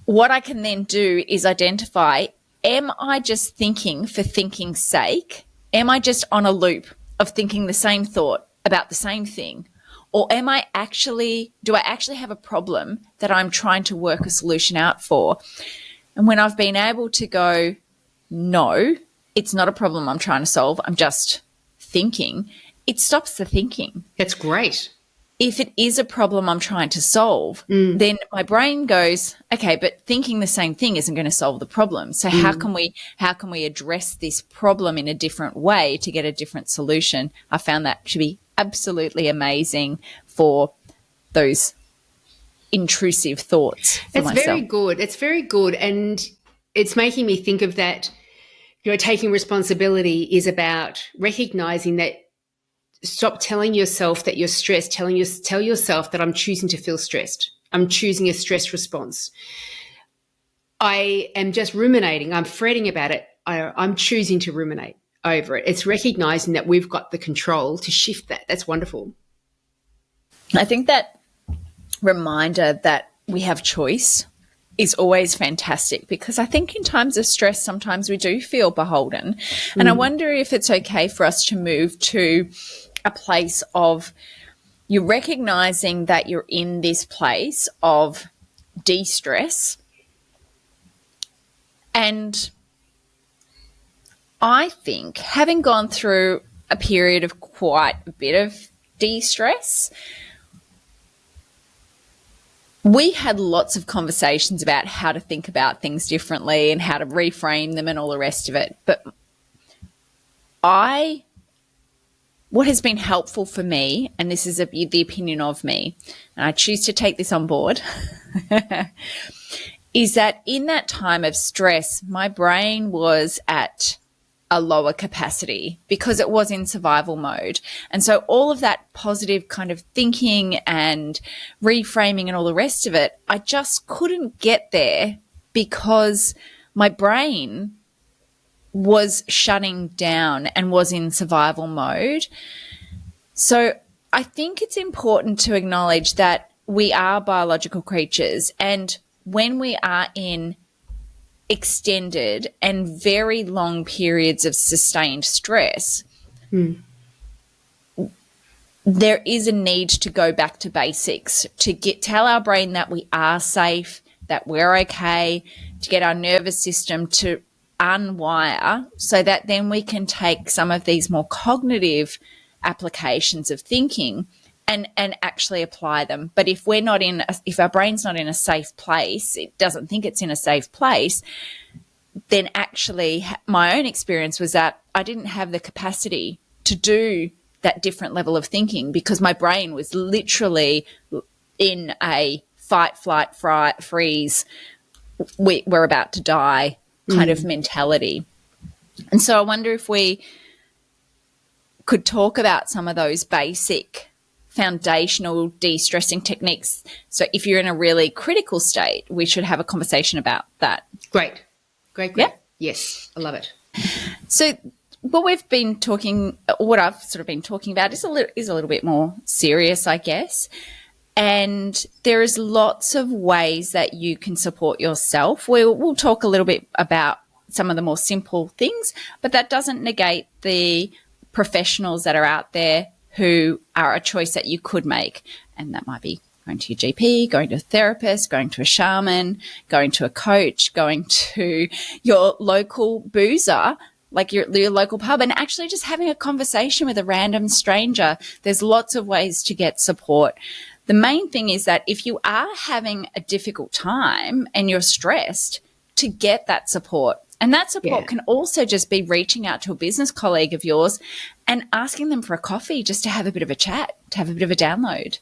[SPEAKER 2] what I can then do is identify, am I just thinking for thinking's sake? Am I just on a loop of thinking the same thought about the same thing? Or do I actually have a problem that I'm trying to work a solution out for? And when I've been able to go, no, it's not a problem I'm trying to solve, I'm just thinking, it stops the thinking.
[SPEAKER 3] That's great.
[SPEAKER 2] If it is a problem I'm trying to solve, then my brain goes, okay, but thinking the same thing isn't going to solve the problem. So how can we address this problem in a different way to get a different solution? I found that to be absolutely amazing for those intrusive thoughts for myself.
[SPEAKER 3] It's very good. And it's making me think of that, taking responsibility is about recognizing that. Stop telling yourself that you're stressed. Tell yourself that I'm choosing to feel stressed. I'm choosing a stress response. I am just ruminating. I'm fretting about it. I'm choosing to ruminate. over it. It's recognizing that we've got the control to shift that. That's wonderful.
[SPEAKER 2] I think that reminder that we have choice is always fantastic, because I think in times of stress, sometimes we do feel beholden. And I wonder if it's okay for us to move to a place of you recognizing that you're in this place of de-stress. And I think having gone through a period of quite a bit of de-stress, we had lots of conversations about how to think about things differently and how to reframe them and all the rest of it. But what has been helpful for me, and this is the opinion of me, and I choose to take this on board, is that in that time of stress, my brain was at a lower capacity because it was in survival mode. And so all of that positive kind of thinking and reframing and all the rest of it, I just couldn't get there because my brain was shutting down and was in survival mode. So I think it's important to acknowledge that we are biological creatures, and when we are in extended and very long periods of sustained stress, there is a need to go back to basics, to tell our brain that we are safe, that we're okay, to get our nervous system to unwire so that then we can take some of these more cognitive applications of thinking and actually apply them. But if if our brain's not in a safe place, it doesn't think it's in a safe place, then actually my own experience was that I didn't have the capacity to do that different level of thinking because my brain was literally in a fight, flight, freeze, we're about to die kind of mentality. And so I wonder if we could talk about some of those basic foundational de-stressing techniques. So if you're in a really critical state, we should have a conversation about that.
[SPEAKER 3] Great.
[SPEAKER 2] Yeah?
[SPEAKER 3] Yes, I love it.
[SPEAKER 2] So what I've sort of been talking about is a little bit more serious, I guess. And there is lots of ways that you can support yourself. We'll talk a little bit about some of the more simple things, but that doesn't negate the professionals that are out there who are a choice that you could make. And that might be going to your GP, going to a therapist, going to a shaman, going to a coach, going to your local boozer, like your local pub, and actually just having a conversation with a random stranger. There's lots of ways to get support. The main thing is that if you are having a difficult time and you're stressed, to get that support. And that support can also just be reaching out to a business colleague of yours and asking them for a coffee just to have a bit of a chat, to have a bit of a download.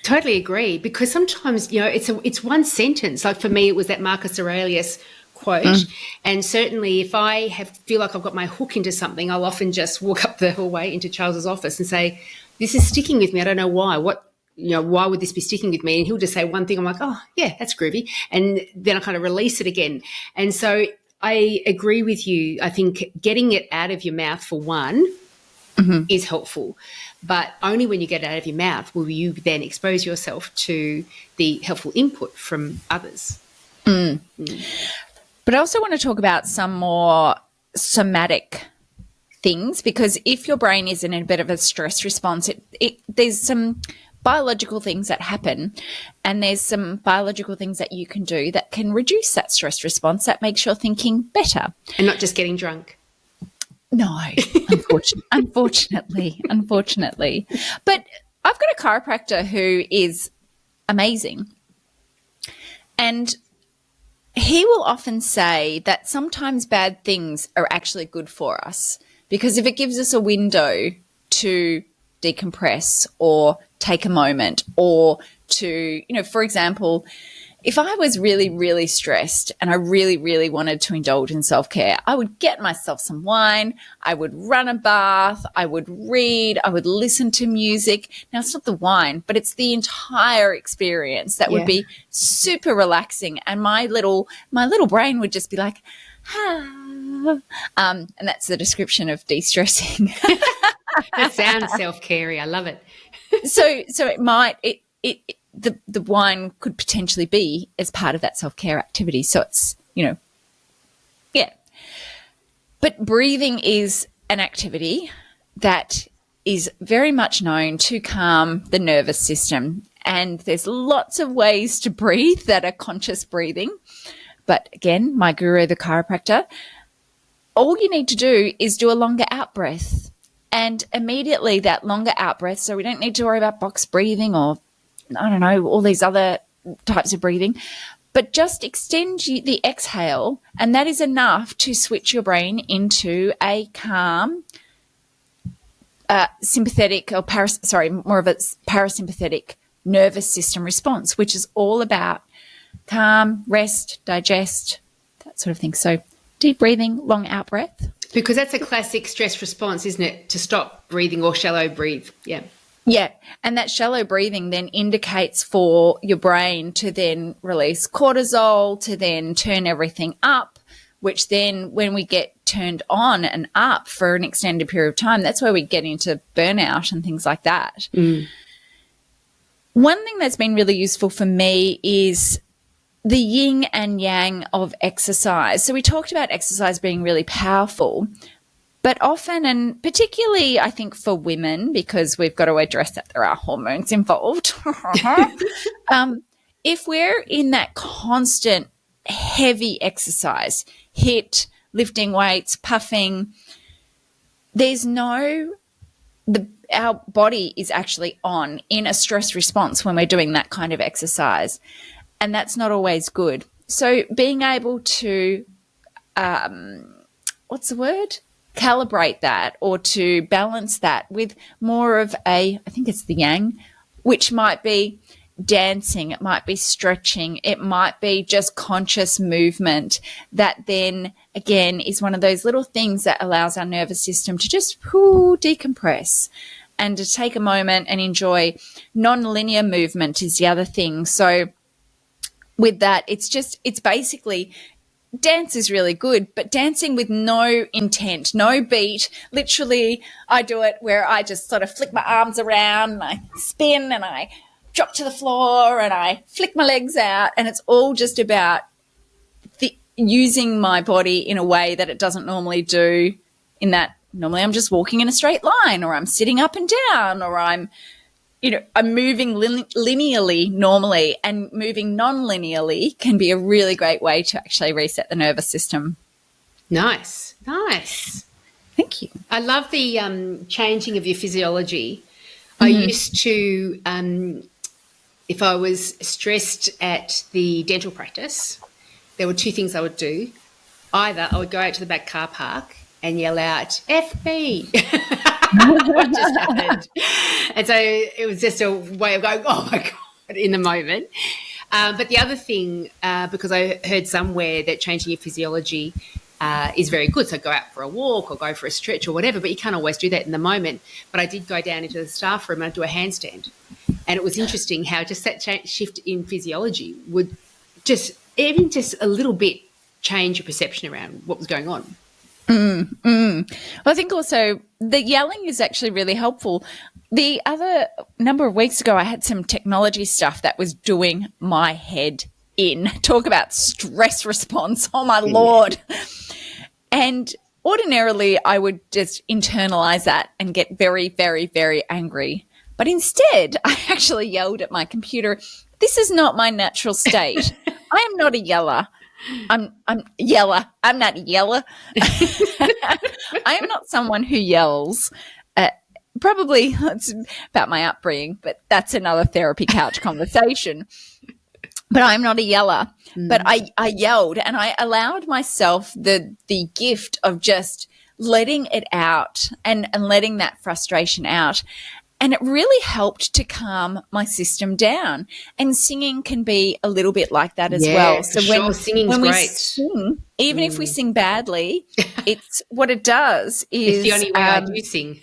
[SPEAKER 3] Totally agree, because sometimes, it's one sentence. Like for me, it was that Marcus Aurelius quote. And certainly if I feel like I've got my hook into something, I'll often just walk up the hallway into Charles's office and say, this is sticking with me. I don't know why. Why would this be sticking with me? And he'll just say one thing. I'm like, oh, yeah, that's groovy. And then I kind of release it again. And so I agree with you. I think getting it out of your mouth, for one, is helpful. But only when you get it out of your mouth will you then expose yourself to the helpful input from others.
[SPEAKER 2] But I also want to talk about some more somatic things, because if your brain is in a bit of a stress response, there's some biological things that happen, and there's some biological things that you can do that can reduce that stress response, that makes your thinking better.
[SPEAKER 3] And not just getting drunk.
[SPEAKER 2] No, unfortunately. But I've got a chiropractor who is amazing, and he will often say that sometimes bad things are actually good for us, because if it gives us a window to decompress or take a moment, or to, for example, if I was really, really stressed and I really, really wanted to indulge in self-care, I would get myself some wine, I would run a bath, I would read, I would listen to music. Now, it's not the wine, but it's the entire experience that would be super relaxing. And my little brain would just be like, And that's the description of de-stressing.
[SPEAKER 3] That sounds self-carey. I love it.
[SPEAKER 2] So it might the wine could potentially be as part of that self-care activity. So it's, yeah. But breathing is an activity that is very much known to calm the nervous system. And there's lots of ways to breathe that are conscious breathing. But again, my guru, the chiropractor, all you need to do is do a longer out breath. And immediately that longer out breath, so we don't need to worry about box breathing or, I don't know, all these other types of breathing, but just extend the exhale, and that is enough to switch your brain into a calm, sympathetic or more of a parasympathetic nervous system response, which is all about calm, rest, digest, that sort of thing. So deep breathing, long out breath.
[SPEAKER 3] Because that's a classic stress response, isn't it? To stop breathing or shallow breathe. Yeah.
[SPEAKER 2] Yeah. And that shallow breathing then indicates for your brain to then release cortisol, to then turn everything up, which then when we get turned on and up for an extended period of time, that's where we get into burnout and things like that. One thing that's been really useful for me is the yin and yang of exercise. So we talked about exercise being really powerful, but often, and particularly I think for women, because we've got to address that there are hormones involved, if we're in that constant heavy exercise, HIIT, lifting weights, puffing, our body is actually on in a stress response when we're doing that kind of exercise. And that's not always good. So being able to, calibrate that, or to balance that with more of I think it's the yang, which might be dancing, it might be stretching, it might be just conscious movement, that then again is one of those little things that allows our nervous system to just decompress and to take a moment and enjoy. Non-linear movement is the other thing. So with that, it's basically, dance is really good, but dancing with no intent, no beat. Literally, I do it where I just sort of flick my arms around and I spin and I drop to the floor and I flick my legs out, and it's all just about using my body in a way that it doesn't normally do, in that normally I'm just walking in a straight line, or I'm sitting up and down, or I'm moving linearly normally, and moving non-linearly can be a really great way to actually reset the nervous system.
[SPEAKER 3] Nice.
[SPEAKER 2] Thank you.
[SPEAKER 3] I love the changing of your physiology. I used to, if I was stressed at the dental practice, there were two things I would do. Either I would go out to the back car park and yell out, "FB." What just happened? And so it was just a way of going, oh my God, in the moment. But the other thing, because I heard somewhere that changing your physiology is very good. So go out for a walk or go for a stretch or whatever, but you can't always do that in the moment. But I did go down into the staff room and I'd do a handstand. And it was interesting how just that shift in physiology would just a little bit change your perception around what was going on.
[SPEAKER 2] Well, I think also the yelling is actually really helpful. The other number of weeks ago, I had some technology stuff that was doing my head in. Talk about stress response. Oh, my Lord. And ordinarily, I would just internalize that and get very, very, very angry. But instead, I actually yelled at my computer, "This is not my natural state. I am not a yeller. I'm yeller. I'm not a yeller. I am not someone who yells." Probably it's about my upbringing, but that's another therapy couch conversation. But I'm not a yeller. But I yelled, and I allowed myself the gift of just letting it out and letting that frustration out. And it really helped to calm my system down. And singing can be a little bit like that as well. So when we sing, even if we sing badly, it's what it does is
[SPEAKER 3] it's the only way I do sing.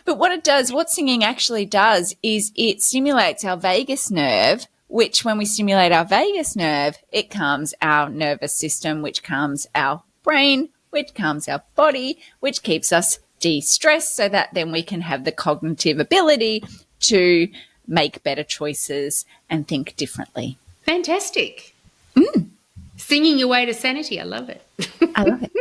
[SPEAKER 2] But what singing actually does is it stimulates our vagus nerve, which when we stimulate our vagus nerve, it calms our nervous system, which calms our brain, which calms our body, which keeps us de-stressed so that then we can have the cognitive ability to make better choices and think differently.
[SPEAKER 3] Fantastic. Singing your way to sanity. I love it.
[SPEAKER 2] I love it.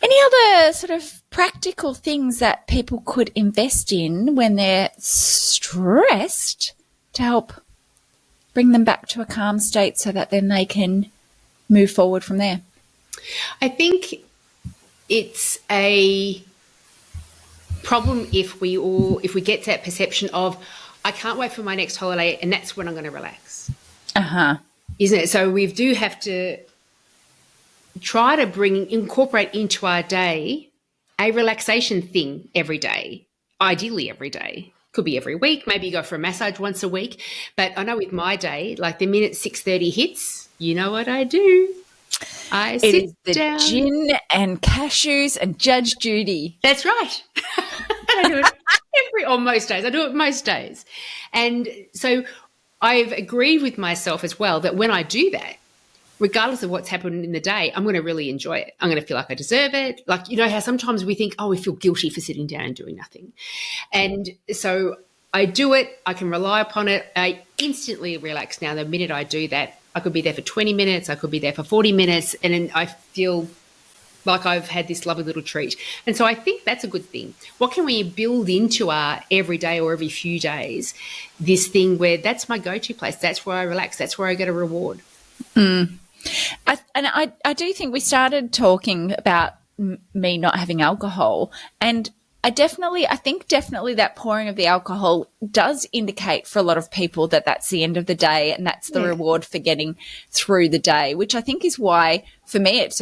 [SPEAKER 2] Any other sort of practical things that people could invest in when they're stressed to help bring them back to a calm state so that then they can move forward from there?
[SPEAKER 3] I think it's a problem if we get that perception of, I can't wait for my next holiday and that's when I'm going to relax. Isn't it? So we do have to try to incorporate into our day a relaxation thing every day, ideally every day. Could be every week. Maybe you go for a massage once a week. But I know with my day, like the minute 6:30 hits, you know what I do? I sit down.
[SPEAKER 2] Gin and cashews and Judge Judy.
[SPEAKER 3] That's right. I do it most days. I do it most days. And so I've agreed with myself as well that when I do that, regardless of what's happened in the day, I'm going to really enjoy it. I'm going to feel like I deserve it. Like, you know how sometimes we think, oh, we feel guilty for sitting down and doing nothing. And so I do it. I can rely upon it. I instantly relax now the minute I do that. I could be there for 20 minutes. I could be there for 40 minutes. And then I feel like I've had this lovely little treat. And so I think that's a good thing. What can we build into our every day or every few days, this thing where that's my go-to place. That's where I relax. That's where I get a reward.
[SPEAKER 2] I do think we started talking about me not having alcohol, and I think definitely that pouring of the alcohol does indicate for a lot of people that that's the end of the day and that's the reward for getting through the day, which I think is why for me it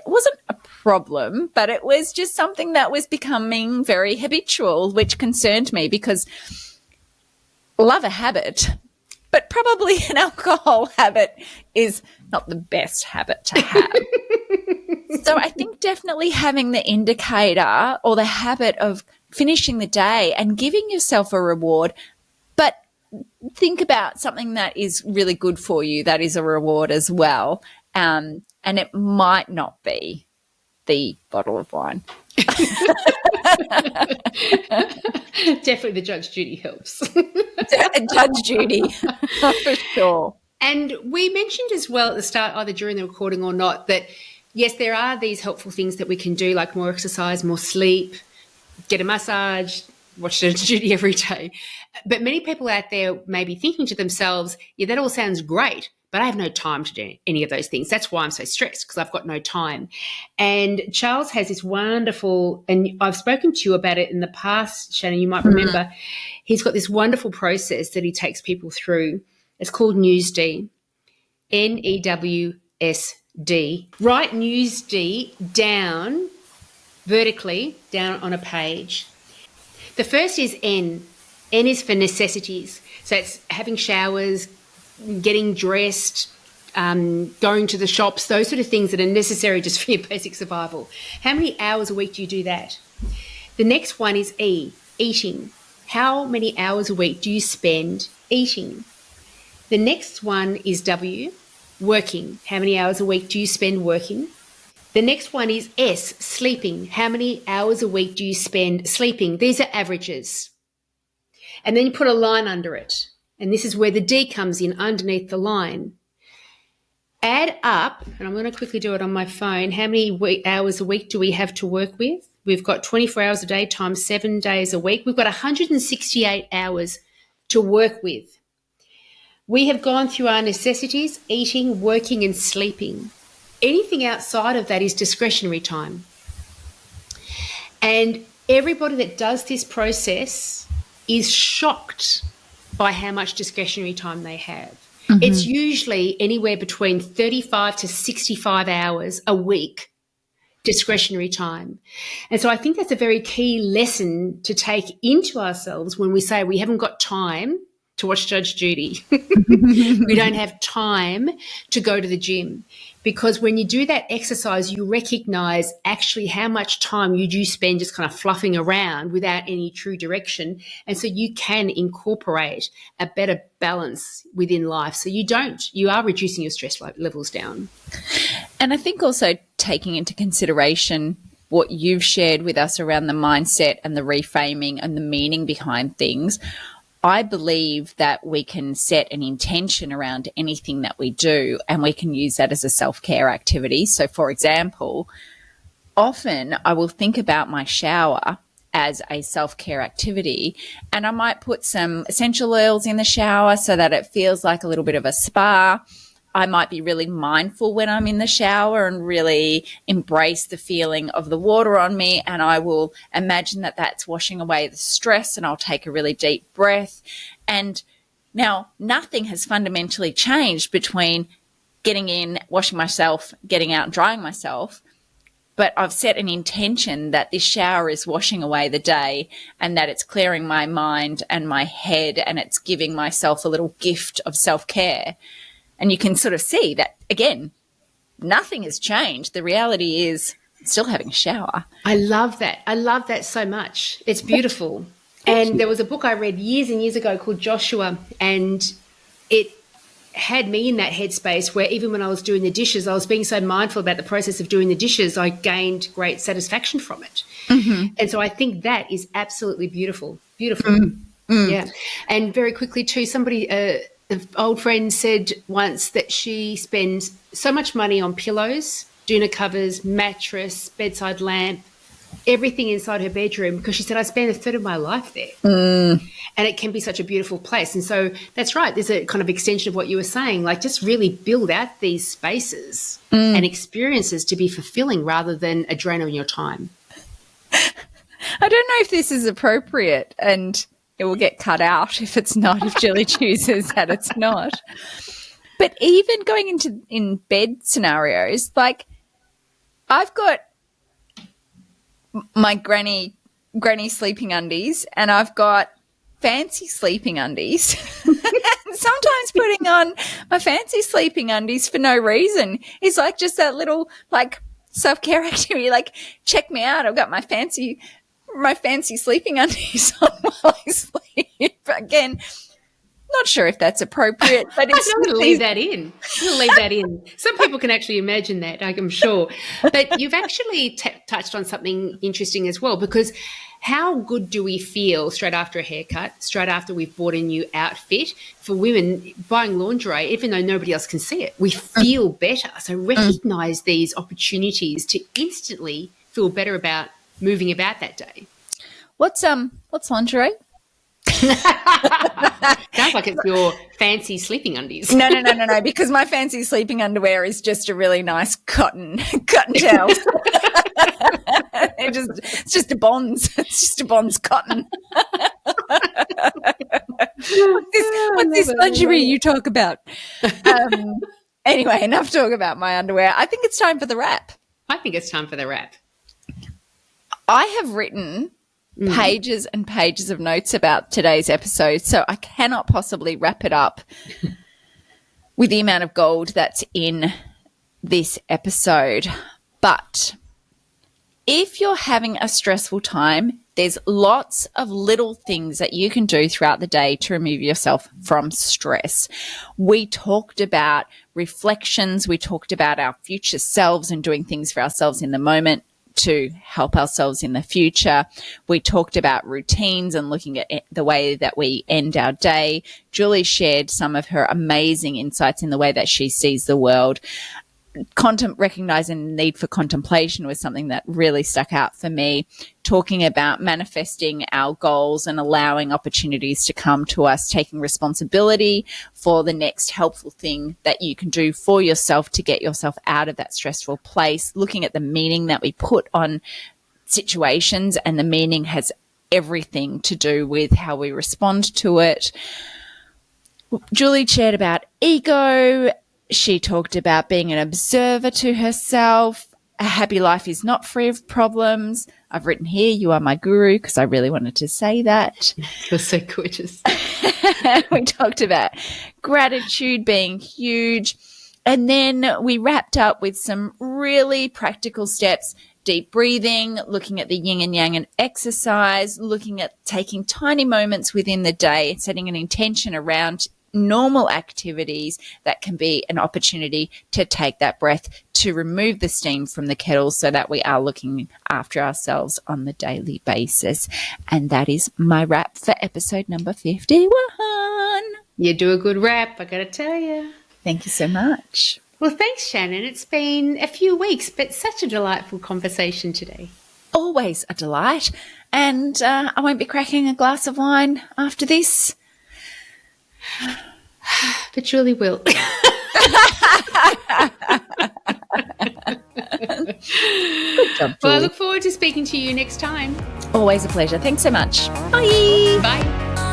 [SPEAKER 2] wasn't a problem, but it was just something that was becoming very habitual, which concerned me because love a habit, but probably an alcohol habit is not the best habit to have. So I think definitely having the indicator or the habit of finishing the day and giving yourself a reward, but think about something that is really good for you that is a reward as well. And it might not be the bottle of wine.
[SPEAKER 3] Definitely the Judge Judy helps.
[SPEAKER 2] Judge Judy, for sure.
[SPEAKER 3] And we mentioned as well at the start, either during the recording or not, that yes, there are these helpful things that we can do, like more exercise, more sleep, get a massage, watch Judge Judy every day. But many people out there may be thinking to themselves, yeah, that all sounds great, but I have no time to do any of those things. That's why I'm so stressed, because I've got no time. And Charles has this wonderful, and I've spoken to you about it in the past, Shannyn, you might remember, he's got this wonderful process that he takes people through. It's called NewsD, NEWSD. Write NewsD down vertically, down on a page. The first is N. N is for necessities. So it's having showers, getting dressed, going to the shops, those sort of things that are necessary just for your basic survival. How many hours a week do you do that? The next one is E, eating. How many hours a week do you spend eating? The next one is W, working. How many hours a week do you spend working? The next one is S, sleeping. How many hours a week do you spend sleeping? These are averages. And then you put a line under it. And this is where the D comes in underneath the line. Add up, and I'm going to quickly do it on my phone, how many hours a week do we have to work with? We've got 24 hours a day times 7 days a week. We've got 168 hours to work with. We have gone through our necessities, eating, working, and sleeping. Anything outside of that is discretionary time. And everybody that does this process is shocked by how much discretionary time they have. Mm-hmm. It's usually anywhere between 35 to 65 hours a week discretionary time. And so I think that's a very key lesson to take into ourselves when we say we haven't got time to watch Judge Judy. We don't have time to go to the gym, because when you do that exercise, you recognize actually how much time you do spend just kind of fluffing around without any true direction. And so you can incorporate a better balance within life. So you are reducing your stress levels down.
[SPEAKER 2] And I think also taking into consideration what you've shared with us around the mindset and the reframing and the meaning behind things, I believe that we can set an intention around anything that we do, and we can use that as a self-care activity. So, for example, often I will think about my shower as a self-care activity, and I might put some essential oils in the shower so that it feels like a little bit of a spa. I might be really mindful when I'm in the shower and really embrace the feeling of the water on me, and I will imagine that that's washing away the stress, and I'll take a really deep breath. And now nothing has fundamentally changed between getting in, washing myself, getting out and drying myself, but I've set an intention that this shower is washing away the day and that it's clearing my mind and my head, and it's giving myself a little gift of self-care. And you can sort of see that, again, nothing has changed. The reality is still having a shower.
[SPEAKER 3] I love that. I love that so much. It's beautiful. And there was a book I read years and years ago called Joshua, and it had me in that headspace where even when I was doing the dishes, I was being so mindful about the process of doing the dishes, I gained great satisfaction from it. Mm-hmm. And so I think that is absolutely beautiful. Beautiful. Mm-hmm. Yeah. And very quickly too, somebody... an old friend said once that she spends so much money on pillows, doona covers, mattress, bedside lamp, everything inside her bedroom, because she said, I spend a third of my life there. And it can be such a beautiful place. And so that's right. There's a kind of extension of what you were saying, like just really build out these spaces and experiences to be fulfilling rather than a drain on your time.
[SPEAKER 2] I don't know if this is appropriate, and it will get cut out if it's not, if Julie chooses that it's not. But even going into in bed scenarios, like I've got my granny sleeping undies, and I've got fancy sleeping undies. And sometimes putting on my fancy sleeping undies for no reason is like just that little like self-care activity. Like, check me out, I've got my fancy sleeping undies on while I sleep. Again, not sure if that's appropriate, but it's
[SPEAKER 3] I'm going to leave that in. Some people can actually imagine that, I'm sure. But you've actually touched on something interesting as well, because how good do we feel straight after a haircut, straight after we've bought a new outfit? For women, buying lingerie, even though nobody else can see it, we feel better. So recognise these opportunities to instantly feel better about moving about that day.
[SPEAKER 2] What's lingerie?
[SPEAKER 3] Sounds like it's your fancy sleeping undies.
[SPEAKER 2] No, because my fancy sleeping underwear is just a really nice cotton towel. It's just a Bonds. It's just a Bonds cotton. What's this lingerie you talk about? Anyway, enough talk about my underwear. I think it's time for the wrap.
[SPEAKER 3] I think it's time for the wrap.
[SPEAKER 2] I have written pages and pages of notes about today's episode, so I cannot possibly wrap it up with the amount of gold that's in this episode. But if you're having a stressful time, there's lots of little things that you can do throughout the day to remove yourself from stress. We talked about reflections. We talked about our future selves and doing things for ourselves in the moment to help ourselves in the future. We talked about routines and looking at the way that we end our day. Julie shared some of her amazing insights in the way that she sees the world. Recognizing the need for contemplation was something that really stuck out for me. Talking about manifesting our goals and allowing opportunities to come to us, taking responsibility for the next helpful thing that you can do for yourself to get yourself out of that stressful place. Looking at the meaning that we put on situations, and the meaning has everything to do with how we respond to it. Julie shared about ego. She talked about being an observer to herself. A happy life is not free of problems. I've written here, you are my guru, because I really wanted to say that.
[SPEAKER 3] You're so gorgeous.
[SPEAKER 2] We talked about gratitude being huge. And then we wrapped up with some really practical steps, deep breathing, looking at the yin and yang and exercise, looking at taking tiny moments within the day, setting an intention around normal activities that can be an opportunity to take that breath, to remove the steam from the kettle so that we are looking after ourselves on the daily basis. And that is my wrap for episode number 51.
[SPEAKER 3] You do a good wrap, I got to tell you.
[SPEAKER 2] Thank you so much.
[SPEAKER 3] Well, thanks, Shannyn. It's been a few weeks, but such a delightful conversation today.
[SPEAKER 2] Always a delight. And I won't be cracking a glass of wine after this.
[SPEAKER 3] But Julie will.
[SPEAKER 2] Good job, Julie.
[SPEAKER 3] Well, I look forward to speaking to you next time.
[SPEAKER 2] Always a pleasure. Thanks so much. Bye.
[SPEAKER 3] Bye.